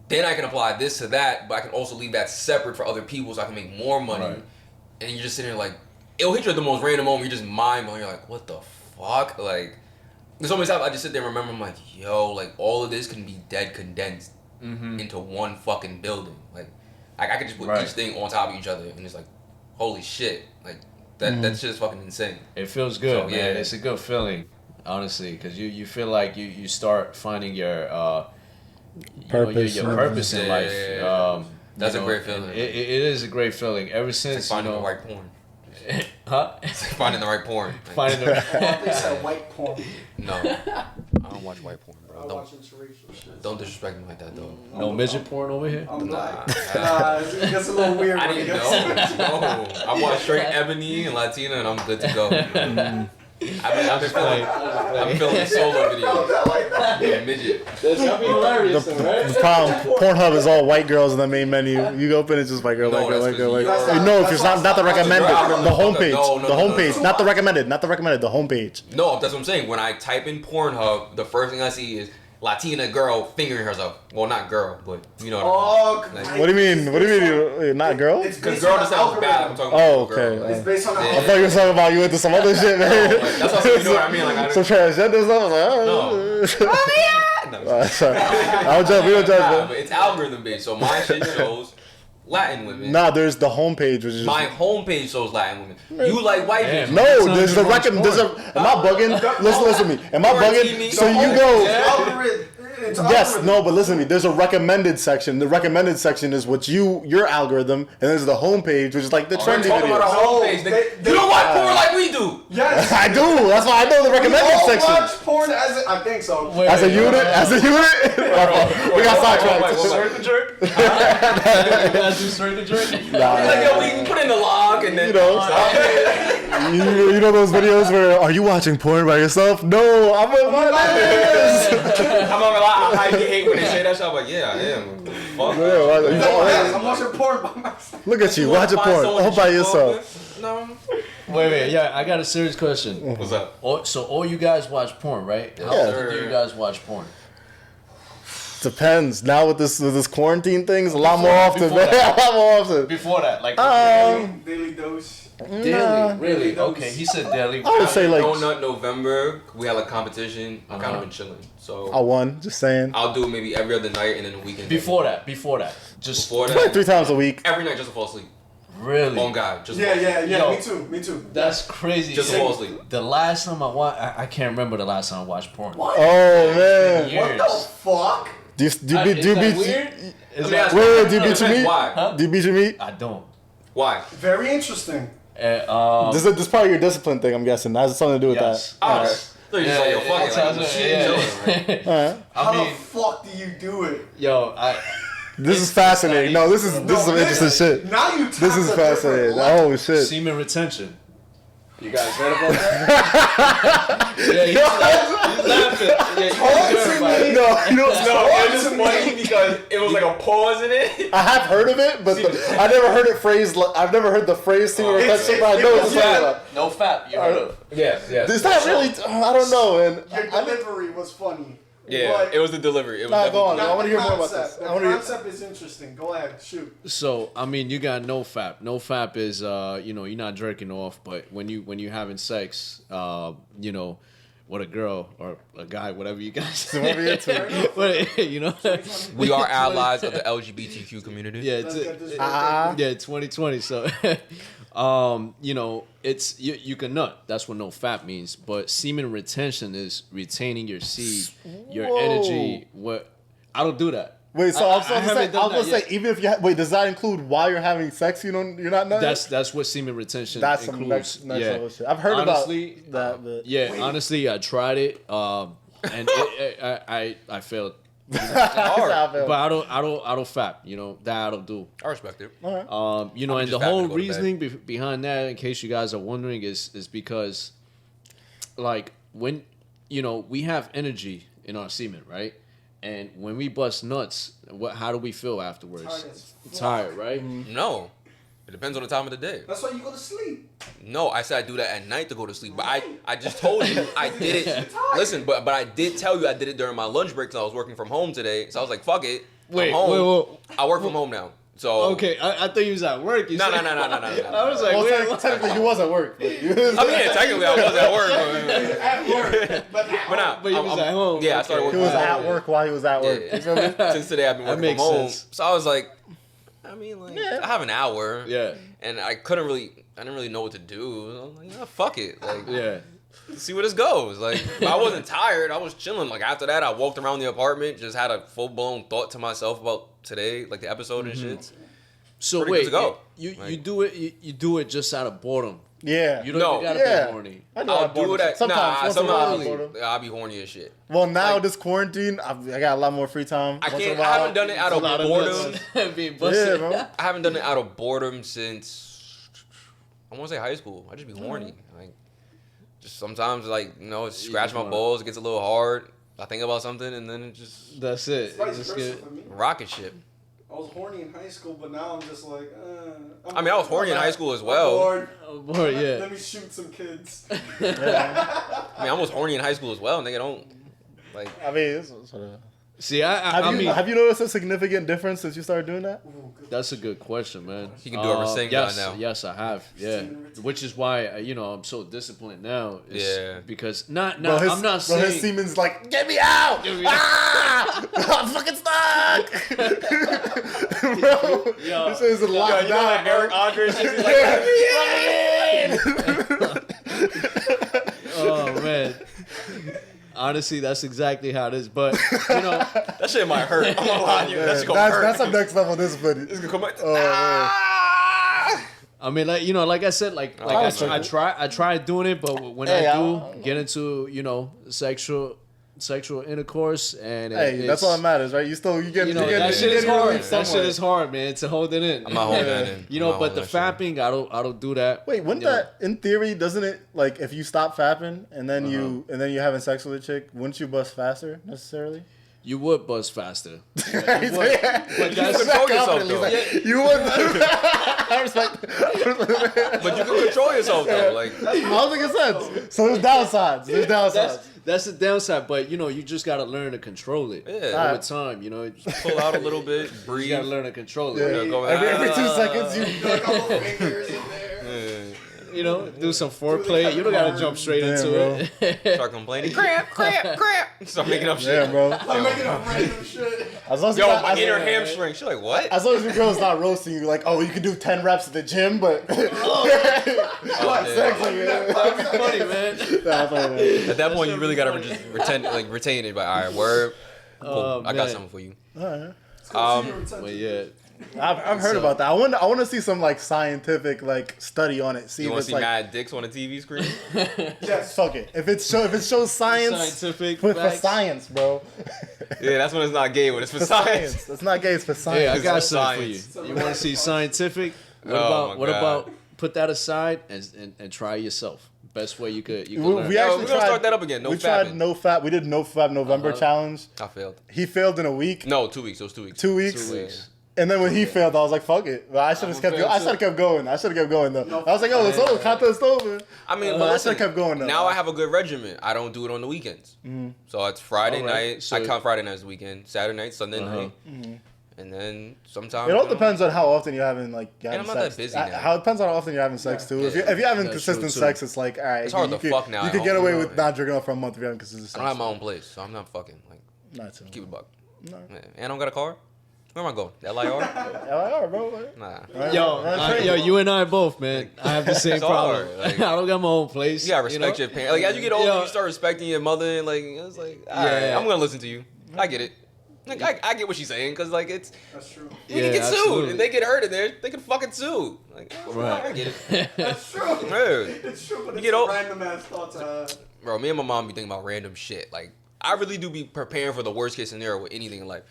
Speaker 2: Then I can apply this to that, but I can also leave that separate for other people so I can make more money.
Speaker 3: Right.
Speaker 2: And you're just sitting there like, it'll hit you at the most random moment. You're just mind blown. You're like, what the fuck? Like, there's so many times I just sit there and remember, I'm like, yo, like all of this can be dead condensed into one fucking building. Like I could just put each thing on top of each other, and it's like, holy shit, like that's just fucking insane.
Speaker 3: It feels good,
Speaker 2: So,
Speaker 3: man.
Speaker 2: yeah.
Speaker 3: It's a good feeling, honestly, because you feel like you start finding your
Speaker 4: Purpose.
Speaker 3: your purpose in
Speaker 2: Yeah,
Speaker 3: life.
Speaker 2: yeah, yeah. That's
Speaker 3: you
Speaker 2: a
Speaker 3: know,
Speaker 2: great feeling.
Speaker 3: It is a great feeling. Ever
Speaker 2: It's
Speaker 3: since
Speaker 2: like finding
Speaker 3: you know,
Speaker 2: the right porn.
Speaker 3: huh?
Speaker 2: It's like finding the right porn. Like,
Speaker 3: Finding the
Speaker 6: They said white porn.
Speaker 2: no, I don't watch white porn,
Speaker 6: I'm
Speaker 2: bro.
Speaker 6: watching interracial shit.
Speaker 2: Don't disrespect me like that, though.
Speaker 3: no midget porn over here.
Speaker 6: I'm
Speaker 2: Nah,
Speaker 6: like, it gets a little weird.
Speaker 2: I
Speaker 6: when it
Speaker 2: didn't
Speaker 6: gets-
Speaker 2: know. No, I watch straight Ebony and Latina, and I'm good to go. I've been filming solo videos. Yeah, midget.
Speaker 3: That's gonna be hilarious,
Speaker 4: The problem, Pornhub is all white girls in the main menu. You go open, it's just white girl,
Speaker 2: No,
Speaker 4: white girl,
Speaker 2: that's
Speaker 4: white girl,
Speaker 2: 'cause
Speaker 4: white girl.
Speaker 2: you're-
Speaker 4: No, if it's not the recommended, the homepage,
Speaker 2: No,
Speaker 4: the homepage, not the recommended, the homepage.
Speaker 2: No, that's what I'm saying. When I type in Pornhub, the first thing I see is Latina girl fingering herself. Well, not girl, but you know what I mean. Like,
Speaker 4: What do you mean? What do you mean? Not girl?
Speaker 6: It's
Speaker 2: because
Speaker 6: based
Speaker 2: girl
Speaker 6: on
Speaker 2: just
Speaker 6: the
Speaker 2: sounds bad. I'm
Speaker 6: algorithm.
Speaker 2: talking
Speaker 4: Oh,
Speaker 2: about girl.
Speaker 4: okay.
Speaker 6: It's based on the
Speaker 2: Yeah.
Speaker 4: I thought you were talking about you into some other shit, man.
Speaker 2: Like, that's what you know what I mean. Like, I
Speaker 4: Some transgender stuff. I was like,
Speaker 2: No.
Speaker 4: oh. Sorry. I don't judge. We don't judge,
Speaker 2: Nah,
Speaker 4: man.
Speaker 2: but it's algorithm based, so my shit shows Latin women.
Speaker 4: Nah, there's the homepage, which is
Speaker 2: My homepage shows Latin women. You like white
Speaker 3: Yeah,
Speaker 2: people.
Speaker 4: no. There's the recommend. There's a. Am I bugging? Listen to me. Am I bugging? So you go.
Speaker 6: Algorithm. It's
Speaker 4: Yes,
Speaker 6: algorithm.
Speaker 4: no, but listen to me. There's a recommended section. The recommended section is what your algorithm, and there's the homepage, which is like the
Speaker 2: We're
Speaker 4: trendy
Speaker 2: talking about
Speaker 4: videos.
Speaker 2: our homepage.
Speaker 6: they-
Speaker 2: You don't watch porn like we do.
Speaker 6: Yes.
Speaker 4: I do. That's why I know the
Speaker 6: We
Speaker 4: recommended
Speaker 6: all
Speaker 4: section.
Speaker 6: watch porn as a, I think so.
Speaker 4: As a unit, we got sidetracked.
Speaker 3: Straight to jerk. You guys do straight to jerk.
Speaker 2: Like, yo, we can put in the log and then
Speaker 4: You know, you know those videos where are you watching porn by yourself? No, I'm a
Speaker 2: I'm not gonna lie, I highly hate when they say that shit. I'm like, yeah, I am. Fuck.
Speaker 6: Yes, I'm watching porn by myself.
Speaker 4: Look at you,
Speaker 2: wanna
Speaker 4: watching
Speaker 2: find
Speaker 4: porn
Speaker 2: someone
Speaker 4: all
Speaker 2: to
Speaker 4: by
Speaker 2: jerk off
Speaker 4: yourself.
Speaker 2: with? No.
Speaker 3: Wait, yeah, I got a serious question.
Speaker 2: What's up?
Speaker 3: So all you guys watch porn, right? How
Speaker 4: Yeah.
Speaker 3: often do you guys watch porn?
Speaker 4: Depends. Now with this quarantine thing, it's a lot more often,
Speaker 3: before
Speaker 4: man.
Speaker 3: that.
Speaker 4: A lot more often.
Speaker 3: Before that, like
Speaker 6: Daily dose.
Speaker 3: daily,
Speaker 4: Nah.
Speaker 3: really? Okay, he said daily.
Speaker 4: I would say like
Speaker 2: Donut November, we had a competition. I've kind of been chilling, so
Speaker 4: I won. Just saying.
Speaker 2: I'll do maybe every other night and then the weekend.
Speaker 3: Before that, just
Speaker 2: Before
Speaker 4: It's like
Speaker 2: that,
Speaker 4: 3 times a week.
Speaker 2: every night just to fall asleep.
Speaker 3: really.
Speaker 2: On God, just to fall
Speaker 6: Yeah,
Speaker 2: asleep.
Speaker 6: yeah,
Speaker 3: Yo.
Speaker 6: me too.
Speaker 3: That's crazy.
Speaker 2: Just to fall asleep.
Speaker 3: The last time I watched, I can't remember the last time I watched porn.
Speaker 6: What?
Speaker 4: Oh man.
Speaker 3: Years.
Speaker 6: What the fuck?
Speaker 4: Do you
Speaker 3: Is that weird? Is
Speaker 2: Let me
Speaker 3: that
Speaker 2: ask
Speaker 4: Wait,
Speaker 2: you,
Speaker 4: do you beat your meat?
Speaker 2: Why?
Speaker 3: Huh?
Speaker 4: Do you beat your meat?
Speaker 3: I don't.
Speaker 2: Why?
Speaker 6: Very interesting.
Speaker 4: This is probably your discipline thing. I'm guessing. That has something to do with
Speaker 3: Yes.
Speaker 2: Oh,
Speaker 4: that.
Speaker 2: okay. So you just like, yo, fuck it. Like,
Speaker 3: yeah,
Speaker 2: shit,
Speaker 3: yeah.
Speaker 2: chilling, right?
Speaker 4: Alright.
Speaker 6: How
Speaker 3: I mean,
Speaker 6: the fuck do you do it?
Speaker 3: yo,
Speaker 4: This is fascinating. No, this is some interesting shit.
Speaker 6: Now you
Speaker 4: This is fascinating. Oh shit.
Speaker 3: semen retention. You guys heard about that? Yeah, he's laughing. Yeah, you guys heard about it.
Speaker 4: No, you know what's
Speaker 2: No, it was just funny because it was like a pause in it.
Speaker 4: I have heard of it, but I never heard it phrased. I've never heard the phrase "semen retention," but I know what you're talking about.
Speaker 3: No fap, you heard of.
Speaker 2: Yes, yes.
Speaker 4: Is that really? I don't know. And
Speaker 6: Your delivery was funny.
Speaker 2: Yeah,
Speaker 6: But-
Speaker 2: it was the delivery. It was
Speaker 4: Nah, go on.
Speaker 2: definitely-
Speaker 4: I wanna hear more about
Speaker 6: concept.
Speaker 4: this.
Speaker 6: The
Speaker 4: I wanna hear-
Speaker 6: concept is interesting. Go ahead, shoot.
Speaker 3: So I mean, you got no fap. No fap is you're not jerking off, but when you having sex, with a girl or a guy, whatever you guys.
Speaker 4: whatever you're into.
Speaker 3: But, you know.
Speaker 2: We are allies of the LGBTQ community.
Speaker 3: Yeah,
Speaker 6: Let's get this
Speaker 3: yeah, 2020. So, it's you can nut. That's what no fap means. But semen retention is retaining your seed, your
Speaker 4: Whoa.
Speaker 3: energy. What I don't do that.
Speaker 4: Wait, so I was
Speaker 3: haven't
Speaker 4: gonna
Speaker 3: done that
Speaker 4: say,
Speaker 3: yet.
Speaker 4: even if you wait, does that include while you're having sex? You're not nutting?
Speaker 3: That's what semen retention
Speaker 4: That's some
Speaker 3: includes.
Speaker 4: next
Speaker 3: yeah.
Speaker 4: level shit. I've heard
Speaker 3: Honestly,
Speaker 4: about that, but
Speaker 3: Yeah, honestly, I tried it, and I failed.
Speaker 2: Hard.
Speaker 3: But I don't fap. That I don't do.
Speaker 2: I respect it.
Speaker 4: All right.
Speaker 3: And
Speaker 2: just
Speaker 3: the
Speaker 2: happy
Speaker 3: whole
Speaker 2: to go to
Speaker 3: reasoning behind that, in case you guys are wondering, is because, like, when we have energy in our semen, right? And when we bust nuts, how do we feel afterwards?
Speaker 6: Tired as fuck.
Speaker 3: Tired, right?
Speaker 2: No. It depends on the time of the day.
Speaker 6: That's why you go to sleep.
Speaker 2: No, I said I do that at night to go to sleep. But I just told you I did it. Listen, but I did tell you I did it during my lunch break because I was working from home today. So I was like, fuck it.
Speaker 3: Wait,
Speaker 2: I'm home.
Speaker 3: wait.
Speaker 2: I work from home now. So
Speaker 3: Okay, I thought you was at work.
Speaker 2: No.
Speaker 3: I was like,
Speaker 4: Well,
Speaker 3: wait,
Speaker 4: technically, he was at work. But
Speaker 2: I mean, yeah, technically I was at work.
Speaker 6: At work. But
Speaker 2: But now,
Speaker 3: But he was at home.
Speaker 2: Yeah, I started
Speaker 3: Okay.
Speaker 2: working
Speaker 4: he was
Speaker 2: from
Speaker 4: at
Speaker 2: home.
Speaker 4: work while he was at work.
Speaker 2: Yeah.
Speaker 4: You feel me?
Speaker 2: Since today I've been
Speaker 3: That
Speaker 2: working from
Speaker 3: makes
Speaker 2: home.
Speaker 3: sense.
Speaker 2: So I was like, I mean, like, I have an hour.
Speaker 3: Yeah.
Speaker 2: And I didn't really know what to do. So I was like, yeah, fuck it. Like,
Speaker 3: Yeah.
Speaker 2: see where this goes. Like, I wasn't tired. I was chilling. Like, after that, I walked around the apartment, just had a full-blown thought to myself about today, like the episode and shit.
Speaker 3: So
Speaker 2: Pretty
Speaker 3: wait,
Speaker 2: good to go.
Speaker 3: you
Speaker 2: Like-
Speaker 3: do it you do it just out of boredom.
Speaker 4: Yeah.
Speaker 3: You don't
Speaker 2: No.
Speaker 3: even gotta
Speaker 4: Yeah.
Speaker 3: be horny.
Speaker 4: I know
Speaker 2: I'll
Speaker 4: I'm bored
Speaker 2: do
Speaker 4: of
Speaker 2: it
Speaker 4: shit.
Speaker 2: at
Speaker 4: Sometimes. Once in a while, I'm bored of-
Speaker 2: I'll be horny as shit.
Speaker 4: Well, now
Speaker 2: Like-
Speaker 4: this quarantine, I got a lot more free time.
Speaker 2: I
Speaker 4: Once in a
Speaker 2: can't. I
Speaker 4: while.
Speaker 2: haven't done it out of boredom.
Speaker 3: Being
Speaker 4: Yeah,
Speaker 3: busted.
Speaker 4: bro.
Speaker 2: I haven't done it out of boredom since I want to say high school. I just be horny. Like, just sometimes, like, scratch my balls. It gets a little hard. I think about something and then it just
Speaker 3: That's it.
Speaker 6: It's vice
Speaker 3: Just
Speaker 6: versa
Speaker 3: get-
Speaker 6: for me.
Speaker 2: rocket ship.
Speaker 6: I was horny in high school, but now I'm just like,
Speaker 2: I mean, I was horny in high school as
Speaker 6: I'm
Speaker 2: well.
Speaker 6: bored.
Speaker 3: Oh, boy, yeah.
Speaker 6: Let me shoot some kids.
Speaker 2: I mean, I was horny in high school as well. Nigga, don't like.
Speaker 4: I mean, it's sort of.
Speaker 3: See, I mean,
Speaker 4: Have you noticed a significant difference since you started doing that?
Speaker 3: that's a good question, man.
Speaker 2: He can do a sing
Speaker 3: yes,
Speaker 2: now.
Speaker 3: Yes, I have. Yeah, which is why I'm so disciplined now. Is
Speaker 2: Yeah.
Speaker 3: because not
Speaker 4: Bro,
Speaker 3: I'm not
Speaker 4: bro, his
Speaker 3: saying.
Speaker 4: semen's like, get me out!
Speaker 3: Get me out."
Speaker 4: Ah! I'm fucking stuck! Bro,
Speaker 3: Yo.
Speaker 4: this is a lot down, bro.
Speaker 2: Andre shit.
Speaker 3: Oh man. Honestly, that's exactly how it is. But
Speaker 2: That shit might hurt. I'm gonna lie to you. That shit gonna hurt.
Speaker 4: That's a next level discipline.
Speaker 2: It's gonna come back.
Speaker 4: Oh, man.
Speaker 3: I mean, like I said, like I try doing it, but when
Speaker 4: Hey,
Speaker 3: I do get into sexual intercourse, and
Speaker 4: Hey, that's all that matters, right? You get
Speaker 3: that shit is hard. That shit is hard, man. To hold it in.
Speaker 2: I'm not holding that in. I'm not
Speaker 3: But the
Speaker 2: holding that shit.
Speaker 3: fapping, I don't do that.
Speaker 4: Wait, wouldn't
Speaker 3: You know.
Speaker 4: that, in theory, doesn't it, like, if you stop fapping and then you having sex with a chick, wouldn't you bust faster necessarily?
Speaker 3: You would buzz faster.
Speaker 4: But
Speaker 3: But that's
Speaker 2: control yourself, though.
Speaker 4: You would. I respect.
Speaker 2: But you can control yourself though. Like,
Speaker 4: I don't think it sense. So there's downsides. There's downsides.
Speaker 3: That's the downside, but you just gotta learn to control it
Speaker 2: Yeah.
Speaker 3: over time.
Speaker 2: Pull out a little bit,
Speaker 3: You
Speaker 2: breathe.
Speaker 3: gotta learn to control
Speaker 4: Yeah.
Speaker 3: it.
Speaker 2: Go,
Speaker 4: Every 2 seconds, you.
Speaker 6: A couple fingers in there.
Speaker 3: Do some foreplay. You don't gotta jump straight
Speaker 4: Damn,
Speaker 3: into it.
Speaker 2: Start complaining. Cramp. Start making up shit.
Speaker 4: Yeah, bro.
Speaker 6: I'm making up random shit.
Speaker 4: As long as,
Speaker 2: Yo,
Speaker 4: you got-
Speaker 2: my
Speaker 4: as,
Speaker 2: inner hamstring. She's like, what?
Speaker 4: as long as your girl's not roasting you, like, oh, you can do 10 reps at the gym, but.
Speaker 2: Oh,
Speaker 4: Sex, like, yeah.
Speaker 3: That'd be funny, man.
Speaker 4: Nah, funny, man.
Speaker 2: At that point, you really gotta just retain it. But all right, word. Cool.
Speaker 3: Oh,
Speaker 2: I got
Speaker 3: man.
Speaker 2: something for you.
Speaker 3: But yeah,
Speaker 4: I've heard about that. I want to see some like scientific like study on it. See
Speaker 2: You
Speaker 4: if
Speaker 2: want
Speaker 4: it's
Speaker 2: to see
Speaker 4: like
Speaker 2: mad dicks on a TV screen?
Speaker 6: Yes.
Speaker 4: fuck it. If it shows science
Speaker 3: scientific
Speaker 4: for
Speaker 3: facts.
Speaker 4: science, bro.
Speaker 2: Yeah, that's when it's not gay. When it's for
Speaker 4: For
Speaker 2: science.
Speaker 4: science. That's not gay. It's for science.
Speaker 3: Hey, I got
Speaker 2: It's
Speaker 3: something
Speaker 2: science.
Speaker 3: for you. You want to see scientific? What
Speaker 2: Oh, my
Speaker 3: what
Speaker 2: God.
Speaker 3: about put that aside and try yourself? Best way you could
Speaker 4: We
Speaker 3: learn.
Speaker 4: actually
Speaker 2: we're gonna
Speaker 4: tried,
Speaker 2: start that up again. No
Speaker 4: we tried
Speaker 2: fapping.
Speaker 4: no fap. We did no fap November challenge.
Speaker 2: I failed.
Speaker 4: He failed in a week,
Speaker 2: No, 2 weeks. It was 2 weeks.
Speaker 4: 2 weeks.
Speaker 3: 2 weeks.
Speaker 4: And then when he failed, I was like, "Fuck it." But I should have kept.
Speaker 3: fail
Speaker 4: I
Speaker 3: too.
Speaker 4: should have kept going. I should have kept going though. I was like, "Oh, it's over. Contest over."
Speaker 2: I mean,
Speaker 4: I
Speaker 2: but
Speaker 4: should
Speaker 2: listen,
Speaker 4: have kept going though.
Speaker 2: now I have a good regimen. I don't do it on the weekends. So it's Friday
Speaker 3: All right.
Speaker 2: night.
Speaker 3: So-
Speaker 2: I count Friday night as the weekend. Saturday night, Sunday
Speaker 3: Uh-huh.
Speaker 2: night. And then sometimes
Speaker 4: It all
Speaker 2: you know,
Speaker 4: depends on how often you're having like having
Speaker 2: I'm not
Speaker 4: sex.
Speaker 2: that busy now.
Speaker 4: How it depends on how often you're having sex too. If you're having
Speaker 3: That's
Speaker 4: consistent
Speaker 3: true, too.
Speaker 4: sex, it's like all right.
Speaker 2: It's hard
Speaker 4: you
Speaker 2: to
Speaker 4: could,
Speaker 2: fuck now
Speaker 4: You
Speaker 2: at
Speaker 4: could get
Speaker 2: home,
Speaker 4: away
Speaker 2: you know,
Speaker 4: with not jerking off for a month if you're having consistent sex.
Speaker 2: I don't have my own place, so I'm not fucking like
Speaker 4: Not too.
Speaker 2: keep it buck.
Speaker 4: No.
Speaker 2: Yeah. And I don't got a car. Where am I going? LIR?
Speaker 4: LIR, bro.
Speaker 2: Nah.
Speaker 3: Yo, you and I both, man. I have the same
Speaker 2: It's
Speaker 3: problem.
Speaker 2: hard, like-
Speaker 3: I don't got my own place.
Speaker 2: You gotta respect your parents. Like as you get older,
Speaker 3: Yo.
Speaker 2: you start respecting your mother, and like it's like, all right,
Speaker 3: Yeah.
Speaker 2: I'm gonna listen to you. I get it. Like I get what she's saying, cause like it's
Speaker 6: That's true.
Speaker 2: you can get sued.
Speaker 3: absolutely.
Speaker 2: If they get hurt in there, they can fucking sue. Like
Speaker 3: Right.
Speaker 2: I get it.
Speaker 6: That's true.
Speaker 2: Dude.
Speaker 6: It's true, but
Speaker 2: You
Speaker 6: it's
Speaker 2: get
Speaker 6: a
Speaker 2: old-
Speaker 6: random ass thought to have.
Speaker 2: Bro, me and my mom be thinking about random shit. Like I really do be preparing for the worst case scenario with anything in life.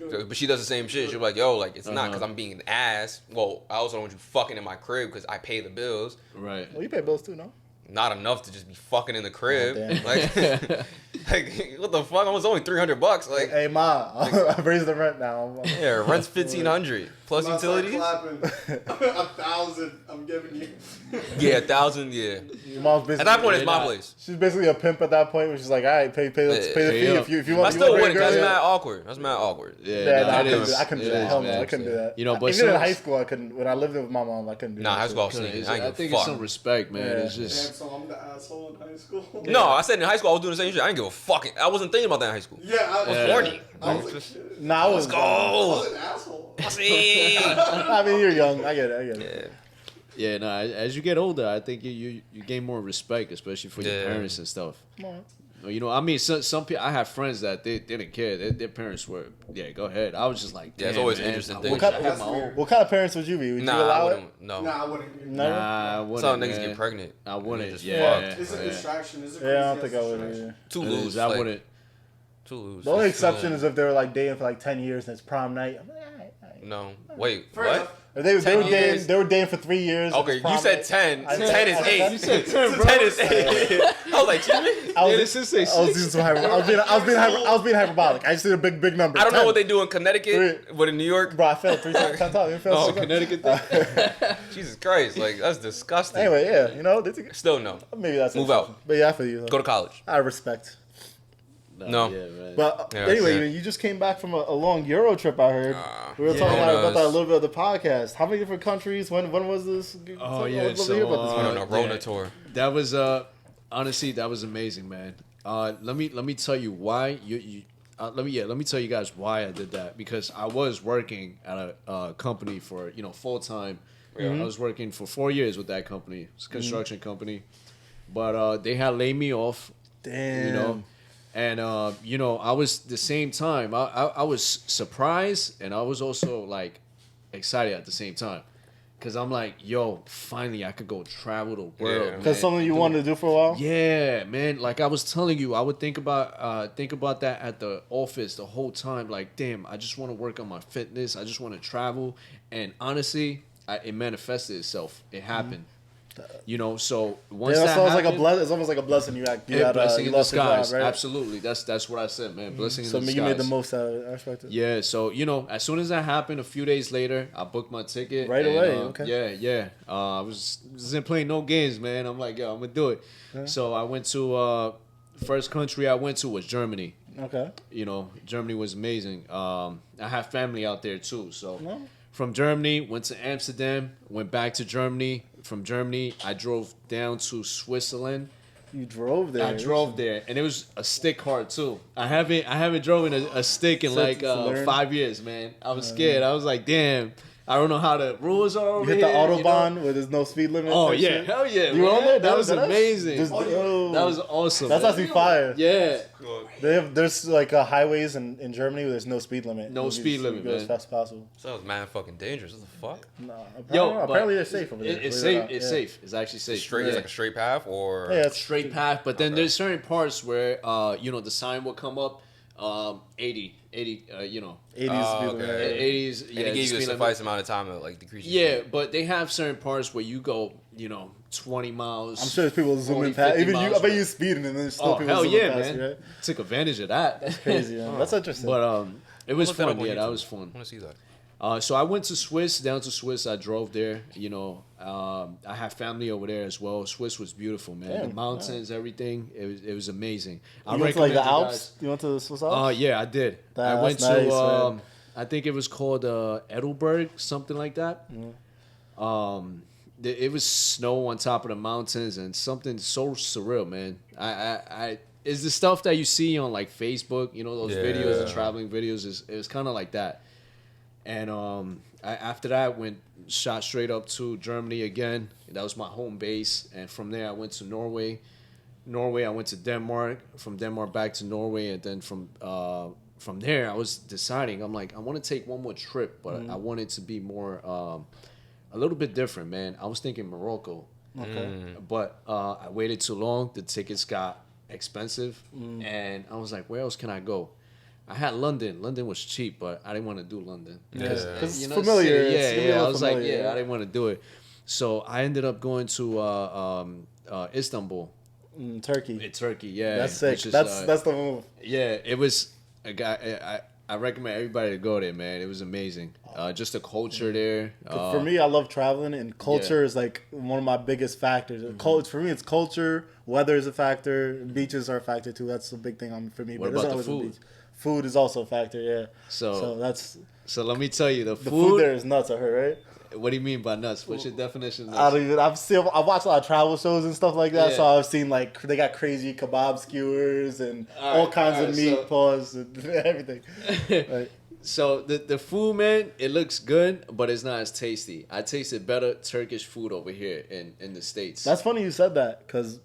Speaker 2: So, but she does the same shit. She'll be like, yo, like it's not because I'm being an ass. Well, I also don't want you fucking in my crib because I pay the bills.
Speaker 3: Right.
Speaker 4: Well, you pay bills too, no?
Speaker 2: Not enough to just be fucking in the crib.
Speaker 4: Oh, damn.
Speaker 2: like what the fuck? It was only $300. Like
Speaker 4: Hey, ma, I've raised the rent now.
Speaker 2: yeah, rent's $1,500 plus
Speaker 6: I'm outside
Speaker 2: utilities.
Speaker 6: clapping. 1,000 I'm giving you.
Speaker 2: Yeah, 1,000. Yeah.
Speaker 4: Your mom's basically,
Speaker 2: At that point, it's my
Speaker 3: not-
Speaker 2: place.
Speaker 4: she's basically a pimp at that point, where she's like, all right, pay the
Speaker 2: Yeah,
Speaker 4: fee
Speaker 3: pay
Speaker 4: if you
Speaker 2: I
Speaker 4: want.
Speaker 2: still
Speaker 4: you want
Speaker 2: wouldn't.
Speaker 4: to
Speaker 2: That's
Speaker 4: bring a
Speaker 2: mad
Speaker 4: girl.
Speaker 2: awkward. That's mad awkward.
Speaker 3: Yeah,
Speaker 4: Yeah,
Speaker 3: no,
Speaker 4: nah,
Speaker 3: it is.
Speaker 4: I couldn't do
Speaker 3: It
Speaker 4: that.
Speaker 3: is,
Speaker 4: Hell no,
Speaker 3: man.
Speaker 4: I couldn't do that.
Speaker 3: You know, but
Speaker 4: even in
Speaker 3: some-
Speaker 4: high school, I couldn't. When I lived with my mom, I couldn't do
Speaker 2: Nah,
Speaker 4: that.
Speaker 2: high school I was
Speaker 3: Kinda
Speaker 2: sneaking.
Speaker 3: is-
Speaker 2: I
Speaker 3: I
Speaker 2: ain't
Speaker 3: think
Speaker 2: give a
Speaker 3: it's some
Speaker 2: fuck.
Speaker 3: respect, man.
Speaker 4: Yeah.
Speaker 3: It's
Speaker 6: Damn,
Speaker 3: just
Speaker 6: so I'm the asshole in high school.
Speaker 2: No, I said in high school I was doing the same shit. I didn't give a fuck. I wasn't thinking about that in high school.
Speaker 6: Yeah, I was
Speaker 3: Yeah.
Speaker 2: Horny.
Speaker 6: I was like, shit.
Speaker 4: Nah, I was.
Speaker 6: I
Speaker 2: Go.
Speaker 6: was an asshole.
Speaker 2: Pussy.
Speaker 4: I mean, you're young. I get it.
Speaker 3: yeah. No, as you get older, I think you gain more respect, especially for your
Speaker 2: Yeah.
Speaker 3: parents and stuff.
Speaker 4: Come on.
Speaker 3: You know, I mean, some people. I have friends that they didn't care. Their parents were, yeah, go ahead. I was just like,
Speaker 2: Yeah, it's
Speaker 3: damn,
Speaker 2: always an
Speaker 3: man,
Speaker 2: interesting
Speaker 3: I
Speaker 2: thing.
Speaker 3: wish
Speaker 4: What
Speaker 3: I
Speaker 4: kind,
Speaker 3: had my own.
Speaker 4: what kind of parents would you be? Would you
Speaker 2: Nah, I
Speaker 4: allow it?
Speaker 2: wouldn't. No.
Speaker 6: Nah, I wouldn't.
Speaker 4: Never?
Speaker 3: Nah, I
Speaker 2: That's
Speaker 3: wouldn't.
Speaker 2: how niggas
Speaker 3: man.
Speaker 2: get pregnant.
Speaker 3: I wouldn't.
Speaker 2: Just
Speaker 3: Yeah,
Speaker 2: fucked.
Speaker 6: It's a
Speaker 3: yeah.
Speaker 6: distraction. It's a
Speaker 4: Yeah, I don't
Speaker 6: crazy
Speaker 4: think I
Speaker 6: ass
Speaker 4: would.
Speaker 6: distraction.
Speaker 4: Either.
Speaker 2: Too
Speaker 3: It
Speaker 2: loose.
Speaker 3: is, I
Speaker 2: like,
Speaker 3: wouldn't.
Speaker 2: Too loose.
Speaker 4: The only
Speaker 2: It's too
Speaker 4: exception
Speaker 2: loose.
Speaker 4: is if they were like dating for like 10 years and it's prom night. I'm like, all right.
Speaker 2: No. Wait.
Speaker 6: Fair
Speaker 2: What?
Speaker 6: enough.
Speaker 4: If they
Speaker 2: 10
Speaker 4: were dating.
Speaker 2: years.
Speaker 4: They were dating for 3 years. and
Speaker 2: Okay,
Speaker 4: it's prom
Speaker 2: you said
Speaker 4: night.
Speaker 2: 10.
Speaker 4: I
Speaker 2: 10 is
Speaker 4: said-
Speaker 2: 8.
Speaker 3: You said 10, bro.
Speaker 2: 10 is 8. I was like, Jimmy?
Speaker 4: I was,
Speaker 3: This is say
Speaker 4: I was
Speaker 3: six.
Speaker 4: using some I was being hyperbolic. I just did a big number.
Speaker 2: I don't know
Speaker 4: 10.
Speaker 2: what they do in Connecticut, but in New York,
Speaker 4: Bro, I failed 3 times. 10 times. You failed
Speaker 2: Oh,
Speaker 4: six times.
Speaker 3: Connecticut thing.
Speaker 2: Jesus Christ, like that's disgusting.
Speaker 4: Anyway, yeah, you know,
Speaker 2: Still no.
Speaker 4: maybe that's
Speaker 2: Move
Speaker 4: an
Speaker 2: out.
Speaker 4: exception. But yeah, I feel you.
Speaker 2: Go to college.
Speaker 4: I respect.
Speaker 2: No.
Speaker 3: Yeah, man.
Speaker 4: But
Speaker 2: Yeah,
Speaker 4: anyway,
Speaker 2: okay.
Speaker 4: you just came back from a long Euro trip. I heard we were
Speaker 3: Yeah.
Speaker 4: talking about that a
Speaker 2: Bonus.
Speaker 4: little bit of the podcast. How many different countries? When was this?
Speaker 3: Oh, yeah,
Speaker 4: I'd love to
Speaker 3: so,
Speaker 4: hear about this
Speaker 2: I
Speaker 4: one.
Speaker 2: don't know, Rona
Speaker 3: yeah.
Speaker 2: tour.
Speaker 3: That was honestly that was amazing, man. Let me tell you why let me tell you guys why I did that, because I was working at a company for full time. I was working for 4 years with that company. It's a construction company, but they had laid me off.
Speaker 4: Damn.
Speaker 3: You know, and I was the same time. I was surprised and I was also like excited at the same time. Cause I'm like, yo, finally I could go travel the world.
Speaker 2: Yeah.
Speaker 3: man.
Speaker 4: Because something you wanted to do for a while.
Speaker 3: Yeah, man. Like I was telling you, I would think about that at the office the whole time. Like, damn, I just want to work on my fitness. I just want to travel. And honestly, it manifested itself. It happened. So once
Speaker 4: Yeah,
Speaker 3: that
Speaker 4: so it's like a
Speaker 3: happened,
Speaker 4: bless. It's almost like a blessing. You
Speaker 3: blessing
Speaker 4: you
Speaker 3: in
Speaker 4: lost your
Speaker 3: disguise.
Speaker 4: job, right?
Speaker 3: Absolutely. That's what I said, man. Blessing
Speaker 4: So
Speaker 3: in
Speaker 4: you
Speaker 3: disguise.
Speaker 4: made the most out of it. I respect it.
Speaker 3: Yeah, so as soon as that happened, a few days later, I booked my ticket
Speaker 4: Right
Speaker 3: and,
Speaker 4: away, okay.
Speaker 3: Yeah. I wasn't playing no games, man. I'm like, yo, I'm gonna do it. So I went to first country I went to was Germany.
Speaker 4: Okay.
Speaker 3: You know, Germany was amazing. I have family out there too. So
Speaker 4: No.
Speaker 3: from Germany, went to Amsterdam, went back to Germany. From Germany, I drove down to Switzerland.
Speaker 4: You drove there.
Speaker 3: I drove there, and it was a stick car too. I haven't driven a stick in
Speaker 4: So
Speaker 3: like
Speaker 4: to learn?
Speaker 3: 5 years, man. I was scared. I was like, damn, I don't know how the rules are
Speaker 4: You
Speaker 3: over
Speaker 4: hit the
Speaker 3: here,
Speaker 4: autobahn
Speaker 3: know?
Speaker 4: where there's no speed limit.
Speaker 3: Oh
Speaker 4: type
Speaker 3: yeah,
Speaker 4: shit?
Speaker 3: hell yeah,
Speaker 4: You were
Speaker 3: man.
Speaker 4: on there?
Speaker 3: That was amazing.
Speaker 4: Yo.
Speaker 3: That was awesome.
Speaker 4: That's
Speaker 3: man.
Speaker 4: actually fire.
Speaker 3: Yeah,
Speaker 4: There's like highways in Germany where there's no speed limit.
Speaker 3: No
Speaker 4: You
Speaker 3: speed
Speaker 4: just-
Speaker 3: limit,
Speaker 4: you go as
Speaker 3: man.
Speaker 4: fast as possible.
Speaker 2: So that was mad fucking dangerous. What the fuck?
Speaker 4: Nah,
Speaker 3: yo,
Speaker 4: apparently
Speaker 3: but
Speaker 4: they're safe over there.
Speaker 3: It's
Speaker 4: believe it or
Speaker 3: safe.
Speaker 4: not.
Speaker 3: It's
Speaker 4: Yeah.
Speaker 3: safe. It's actually safe.
Speaker 2: Straight, it's like a straight path, or
Speaker 4: Yeah, it's
Speaker 3: Straight path, but then there's certain parts where the sign will come up 80
Speaker 4: 80s
Speaker 2: Oh,
Speaker 4: speed
Speaker 2: okay.
Speaker 4: limit.
Speaker 3: 80s,
Speaker 2: and
Speaker 3: yeah,
Speaker 2: it
Speaker 3: the
Speaker 2: gave you a
Speaker 3: speed limit.
Speaker 2: suffice amount of time to like decrease.
Speaker 3: Yeah, but they have certain parts where you go, 20 miles.
Speaker 4: I'm sure there's people
Speaker 3: 40,
Speaker 4: zooming past.
Speaker 3: 50
Speaker 4: Even you, I
Speaker 3: miles,
Speaker 4: bet
Speaker 3: right?
Speaker 4: you speeding and there's still
Speaker 3: Oh,
Speaker 4: people
Speaker 3: hell
Speaker 4: zooming
Speaker 3: yeah,
Speaker 4: past
Speaker 3: man.
Speaker 4: you, right?
Speaker 3: Took advantage of that.
Speaker 4: Crazy, man. That's interesting.
Speaker 3: But it was
Speaker 2: Look that up
Speaker 3: fun.
Speaker 2: on
Speaker 3: Yeah, that
Speaker 2: YouTube.
Speaker 3: was fun.
Speaker 2: I want to see that.
Speaker 3: So I went to Swiss, down to Swiss. I drove there. I have family over there as well. Swiss was beautiful, man.
Speaker 4: Damn,
Speaker 3: the mountains, everything. It was amazing.
Speaker 4: you went to like the
Speaker 3: recommend you
Speaker 4: Alps?
Speaker 3: guys-
Speaker 4: You went to the Swiss Alps?
Speaker 3: Yeah, I did. I
Speaker 4: That's
Speaker 3: went
Speaker 4: nice,
Speaker 3: to
Speaker 4: man.
Speaker 3: I think it was called Edelberg, something like that. It was snow on top of the mountains and something so surreal, man. I it's the stuff that you see on like Facebook, those videos, the
Speaker 2: Yeah.
Speaker 3: traveling videos. It was kind of like that. And after that, went shot straight up to Germany again. That was my home base, and from there I went to Norway. I went to Denmark. From Denmark back to Norway, and then from there I was deciding. I'm like, I want to take one more trip, but I want it to be more a little bit different, man. I was thinking Morocco,
Speaker 4: Okay.
Speaker 3: but I waited too long. The tickets got expensive, and I was like, where else can I go? I had London. London was cheap, but I didn't want to do London.
Speaker 2: Yeah.
Speaker 4: Because it's
Speaker 3: You know,
Speaker 4: familiar.
Speaker 3: city,
Speaker 4: It's gonna be a
Speaker 3: yeah. I
Speaker 4: little
Speaker 3: was like,
Speaker 4: familiar,
Speaker 3: yeah, I didn't want to do it. So I ended up going to Istanbul,
Speaker 4: Turkey.
Speaker 3: in Turkey. Yeah,
Speaker 4: That's sick.
Speaker 3: which is,
Speaker 4: That's the move.
Speaker 3: yeah. It was a guy. I recommend everybody to go there, man. It was amazing. Just the culture there.
Speaker 4: For me, I love traveling, and culture is like one of my biggest factors. For me, it's culture. Weather is a factor. Beaches are a factor too. That's a big thing for me.
Speaker 3: What
Speaker 4: but it doesn't
Speaker 3: about the
Speaker 4: always
Speaker 3: food?
Speaker 4: beach. Food is also a factor. Yeah.
Speaker 3: So
Speaker 4: that's
Speaker 3: So let me tell you, the
Speaker 4: the
Speaker 3: food.
Speaker 4: food there is nuts. I heard, right?
Speaker 3: What do you mean by nuts? What's your definition of
Speaker 4: I
Speaker 3: nuts?
Speaker 4: don't even. I've watched a lot of travel shows and stuff like that,
Speaker 3: Yeah.
Speaker 4: so I've seen like they got crazy kebab skewers and all kinds of meat
Speaker 3: so-
Speaker 4: paws and everything. Like,
Speaker 3: So the food, man, it looks good, but it's not as tasty. I tasted better Turkish food over here in the States.
Speaker 4: that's funny you said that because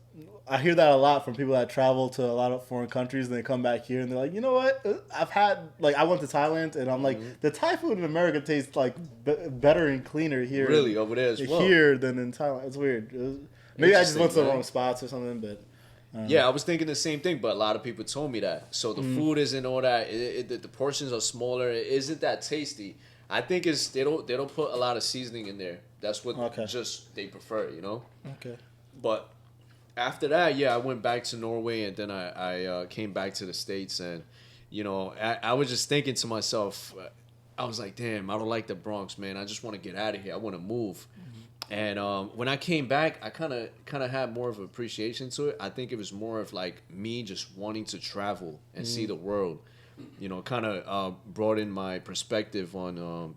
Speaker 4: I hear that a lot from people that travel to a lot of foreign countries and they come back here and they're like, you know what? I went to Thailand and I'm like, the Thai food in America tastes like better and cleaner here.
Speaker 3: Really, over there as well.
Speaker 4: Here than in Thailand. It's weird. Maybe I just went to the
Speaker 3: man.
Speaker 4: wrong spots or something, but.
Speaker 3: Yeah, I was thinking the same thing, but a lot of people told me that. So the food isn't all that. The portions are smaller. It isn't that tasty. I think it's they don't put a lot of seasoning in there. That's what
Speaker 4: Okay.
Speaker 3: just they prefer,
Speaker 4: Okay.
Speaker 3: But after that, yeah, I went back to Norway, and then I came back to the States, and I was just thinking to myself, I was like, damn, I don't like the Bronx, man. I just want to get out of here. I want to move. And when I came back, I kind of had more of appreciation to it. I think it was more of like me just wanting to travel and see the world. Kind of broaden my perspective on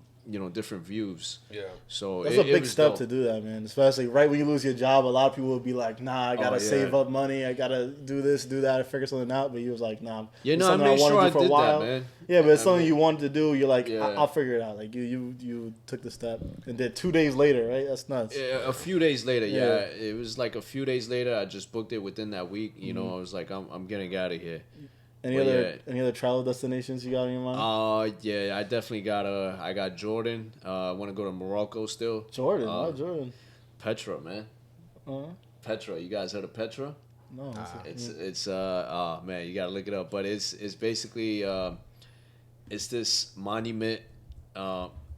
Speaker 3: different views.
Speaker 2: Yeah.
Speaker 3: So
Speaker 4: That's
Speaker 3: it
Speaker 4: a big
Speaker 3: was
Speaker 4: step
Speaker 3: dope.
Speaker 4: to do that, man. Especially right when you lose your job, a lot of people will be like, "Nah, I gotta
Speaker 3: Oh, yeah.
Speaker 4: save up money. I gotta do this, do that, figure something out." But you was like, "Nah."
Speaker 3: Yeah,
Speaker 4: it's
Speaker 3: no, I
Speaker 4: something
Speaker 3: made
Speaker 4: wanted
Speaker 3: sure
Speaker 4: to
Speaker 3: I
Speaker 4: do for a
Speaker 3: did that,
Speaker 4: while."
Speaker 3: man.
Speaker 4: Yeah, but it's
Speaker 3: I
Speaker 4: something
Speaker 3: mean-
Speaker 4: you wanted to do. You're like,
Speaker 3: Yeah.
Speaker 4: I'll figure it out." Like you took the step and did 2 days later, right? That's nuts.
Speaker 3: Yeah, a few days later,
Speaker 4: Yeah.
Speaker 3: yeah. It was like a few days later. I just booked it within that week. I was like, I'm getting out of here.
Speaker 4: Any
Speaker 3: Well,
Speaker 4: other travel destinations you got in your mind?
Speaker 3: Yeah, I definitely I got Jordan. I want to go to Morocco still.
Speaker 4: Jordan, why Jordan?
Speaker 3: Petra, man.
Speaker 4: Uh-huh.
Speaker 3: Petra. You guys heard of Petra?
Speaker 4: No,
Speaker 3: It's oh man, you gotta look it up. But it's basically it's this monument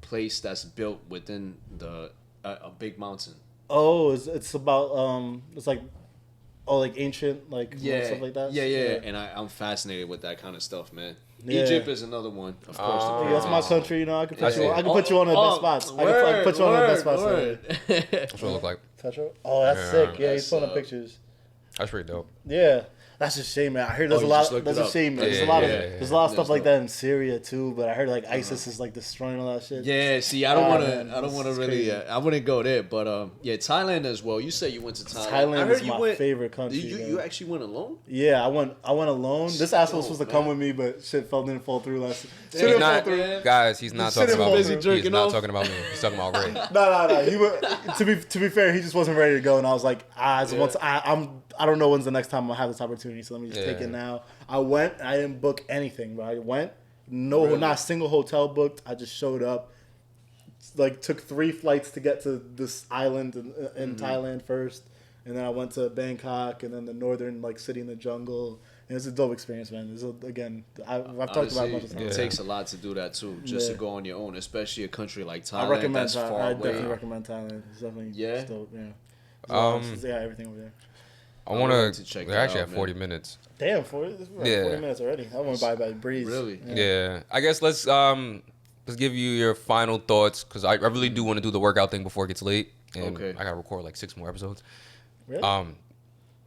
Speaker 3: place that's built within a big mountain.
Speaker 4: oh, it's about it's like ancient stuff like that.
Speaker 3: Yeah. And I'm fascinated with that kind of stuff, man.
Speaker 4: Yeah.
Speaker 3: Egypt is another one, of course. the
Speaker 4: Hey, that's my
Speaker 3: pyramids.
Speaker 4: country, I can
Speaker 2: I
Speaker 4: put
Speaker 2: see.
Speaker 4: I can put you on the best spots. I can put you on the best spots.
Speaker 3: Word.
Speaker 2: That's what it looked like.
Speaker 4: Petra? Oh, that's
Speaker 2: Yeah.
Speaker 4: sick. Yeah, he's
Speaker 3: That's,
Speaker 4: pulling up pictures.
Speaker 2: That's pretty dope.
Speaker 4: Yeah, That's a shame, man. I heard there's
Speaker 3: you
Speaker 4: a lot.
Speaker 3: just looked
Speaker 4: That's
Speaker 3: it
Speaker 4: a
Speaker 3: up.
Speaker 4: shame, man.
Speaker 2: Yeah,
Speaker 4: There's a lot of
Speaker 2: yeah,
Speaker 4: there's a lot of stuff
Speaker 3: There's
Speaker 4: like
Speaker 3: no-
Speaker 4: that in Syria too. But I heard like ISIS is like destroying all that shit.
Speaker 3: Yeah, see, I don't want
Speaker 4: man,
Speaker 3: to. I don't want to
Speaker 4: it's
Speaker 3: really.
Speaker 4: crazy.
Speaker 3: I wouldn't go there, but yeah, Thailand as well. You said you went to Thailand.
Speaker 4: Thailand
Speaker 3: I heard
Speaker 4: is
Speaker 3: you
Speaker 4: my
Speaker 3: went,
Speaker 4: favorite country,
Speaker 3: You
Speaker 4: man.
Speaker 3: you actually went alone?
Speaker 4: Yeah, I went alone. This asshole was supposed to come
Speaker 3: man.
Speaker 4: with me, but shit didn't fall through last. Shit
Speaker 2: He's
Speaker 4: didn't fall
Speaker 2: not,
Speaker 4: through.
Speaker 2: guys. He's not
Speaker 4: Shit
Speaker 2: talking
Speaker 4: him
Speaker 2: about
Speaker 4: busy
Speaker 2: me. He's
Speaker 3: jerking
Speaker 2: not
Speaker 3: off.
Speaker 2: talking about me. He's talking about Ray.
Speaker 4: No. He to be fair, he just wasn't ready to go, and I was like, once I don't know when's the next time I'll have this opportunity, so let me just take
Speaker 2: Yeah.
Speaker 4: it now. I went. I didn't book anything, but I went. Not a single hotel booked. I just showed up. Like took 3 flights to get to this island in Thailand first, and then I went to Bangkok, and then the northern like city in the jungle. And it's a dope experience, man. I've talked about it a bunch of
Speaker 3: Honestly,
Speaker 4: times.
Speaker 3: it takes a lot to do that too, just to
Speaker 4: Yeah.
Speaker 3: go on your own, especially a country like Thailand
Speaker 4: I recommend
Speaker 3: that's
Speaker 4: Thailand.
Speaker 3: far
Speaker 4: I
Speaker 3: away.
Speaker 4: definitely recommend Thailand. It's definitely
Speaker 3: Yeah?
Speaker 4: dope, yeah. Yeah, everything over there.
Speaker 2: I
Speaker 3: would
Speaker 2: want
Speaker 3: like to check
Speaker 2: We're
Speaker 3: it
Speaker 2: actually
Speaker 3: out,
Speaker 2: at 40
Speaker 3: man.
Speaker 2: minutes.
Speaker 4: Damn, 40
Speaker 2: Yeah.
Speaker 4: 40 minutes already. I want to buy breeze.
Speaker 3: Really?
Speaker 2: Yeah. I guess let's give you your final thoughts because I really do want to do the workout thing before it gets late. And
Speaker 3: Okay.
Speaker 2: I gotta record like 6 more episodes.
Speaker 4: Really?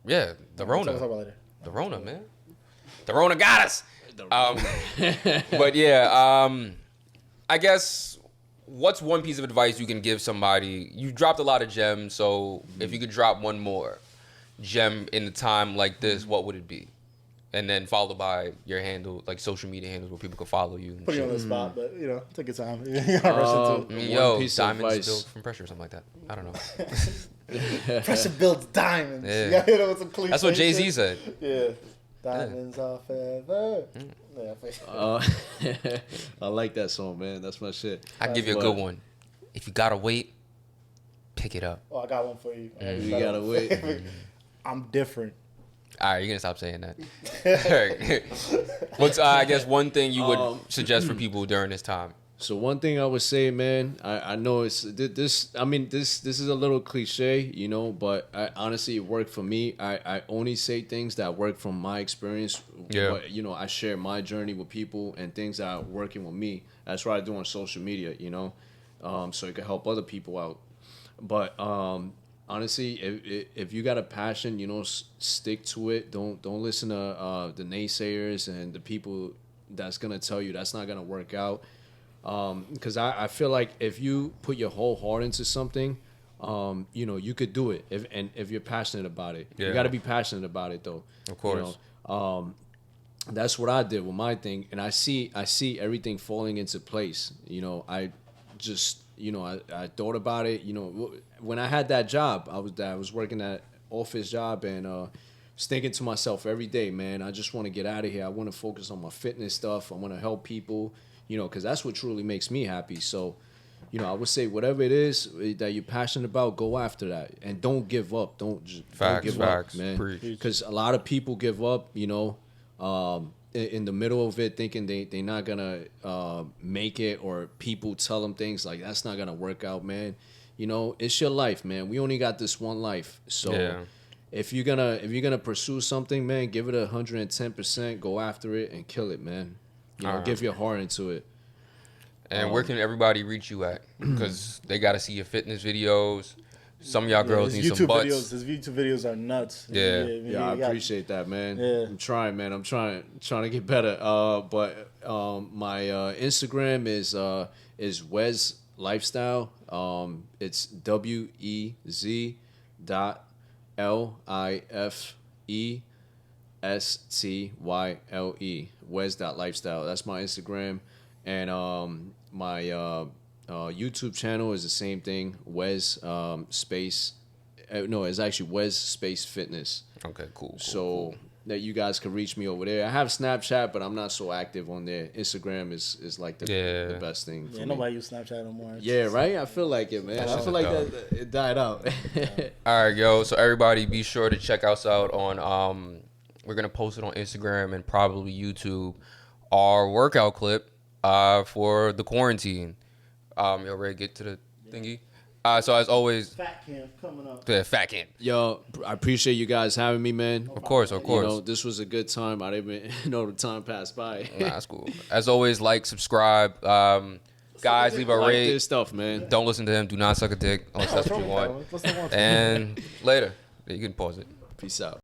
Speaker 2: Yeah, the
Speaker 4: We'll
Speaker 2: Rona.
Speaker 4: talk about it later.
Speaker 2: The Rona, man. The Rona got us. But yeah, I guess what's one piece of advice you can give somebody? You dropped a lot of gems, so if you could drop one more gem in a time like this, what would it be? And then followed by your handle, like social media handles where people can follow you. And
Speaker 4: Put you
Speaker 2: shit.
Speaker 4: on the spot, but take your time. You gotta rush into
Speaker 2: I
Speaker 4: it.
Speaker 2: mean,
Speaker 3: One
Speaker 2: yo,
Speaker 3: piece of
Speaker 2: diamonds
Speaker 3: advice.
Speaker 2: built from pressure or something like that. I don't know.
Speaker 4: Pressure builds diamonds.
Speaker 2: Yeah.
Speaker 4: You gotta hit it with some cliche
Speaker 2: That's what Jay-Z
Speaker 4: shit.
Speaker 2: said.
Speaker 4: Yeah. Diamonds are forever.
Speaker 2: Mm.
Speaker 4: Yeah,
Speaker 3: I like that song, man. That's my shit.
Speaker 2: I'd give you a
Speaker 3: But-
Speaker 2: good one. If you gotta wait, pick it up.
Speaker 4: Oh, I got one for you.
Speaker 3: You gotta wait.
Speaker 4: I'm different.
Speaker 2: All right, you're gonna stop saying that. What's I guess one thing you would suggest for people during this time?
Speaker 3: So one thing I would say, man, I know it's this. I mean, this is a little cliche, but honestly, it worked for me. I only say things that work from my experience.
Speaker 2: Yeah.
Speaker 3: But, I share my journey with people and things that are working with me. That's what I do on social media, so it can help other people out. But honestly, if you got a passion, stick to it. Don't listen to the naysayers and the people that's gonna tell you that's not gonna work out. Because I feel like if you put your whole heart into something, you could do it if you're passionate about it.
Speaker 2: Yeah.
Speaker 3: You got to be passionate about it though.
Speaker 2: Of course.
Speaker 3: That's what I did with my thing, and I see everything falling into place. I just I thought about it. When I had that job, I was working that office job and was thinking to myself every day, man, I just want to get out of here. I want to focus on my fitness stuff. I want to help people. Because that's what truly makes me happy. So, I would say whatever it is that you're passionate about, go after that, and don't give up. Don't give
Speaker 2: Facts.
Speaker 3: up, man.
Speaker 2: Preach.
Speaker 3: Because a lot of people give up, in the middle of it, thinking they're not gonna make it, or people tell them things like that's not gonna work out, man. It's your life, man. We only got this one life, so.
Speaker 2: Yeah.
Speaker 3: If you're gonna pursue something, man, give it 110%. Go after it and kill it, man. Give your heart into it.
Speaker 2: And where can everybody reach you at? Because they got to see your fitness videos. Some of y'all girls
Speaker 4: his
Speaker 2: need some butts.
Speaker 4: His YouTube videos are nuts.
Speaker 2: Yeah.
Speaker 3: Yeah, I appreciate that, man.
Speaker 4: Yeah.
Speaker 3: I'm trying, man. I'm trying to get better. But my Instagram is Wez Lifestyle. It's WEZLIFESTYLE. Wez.lifestyle. That's my Instagram. And my YouTube channel is the same thing. Wez space. No, it's actually Wez Space Fitness.
Speaker 2: Okay, cool.
Speaker 3: So that you guys can reach me over there. I have Snapchat, but I'm not so active on there. Instagram is like the best thing for
Speaker 4: Yeah,
Speaker 3: me.
Speaker 4: nobody use Snapchat no more.
Speaker 3: Yeah, right? I feel like it, man. I feel like that it died out.
Speaker 2: All right, yo. So everybody, be sure to check us out on. We're gonna post it on Instagram and probably YouTube. Our workout clip for the quarantine. You ready to get to the thingy? So as always,
Speaker 4: Fat camp coming up.
Speaker 2: the fat camp.
Speaker 3: Yo, I appreciate you guys having me, man.
Speaker 2: Of course.
Speaker 3: This was a good time. I didn't even know the time passed by.
Speaker 2: Nah, that's cool. As always, like, subscribe. Guys, leave a
Speaker 3: I like
Speaker 2: rate.
Speaker 3: this stuff, man.
Speaker 2: Don't listen to him. Do not suck a dick unless that's what you want.
Speaker 4: What's the one?
Speaker 2: And later. You can pause it.
Speaker 3: Peace out.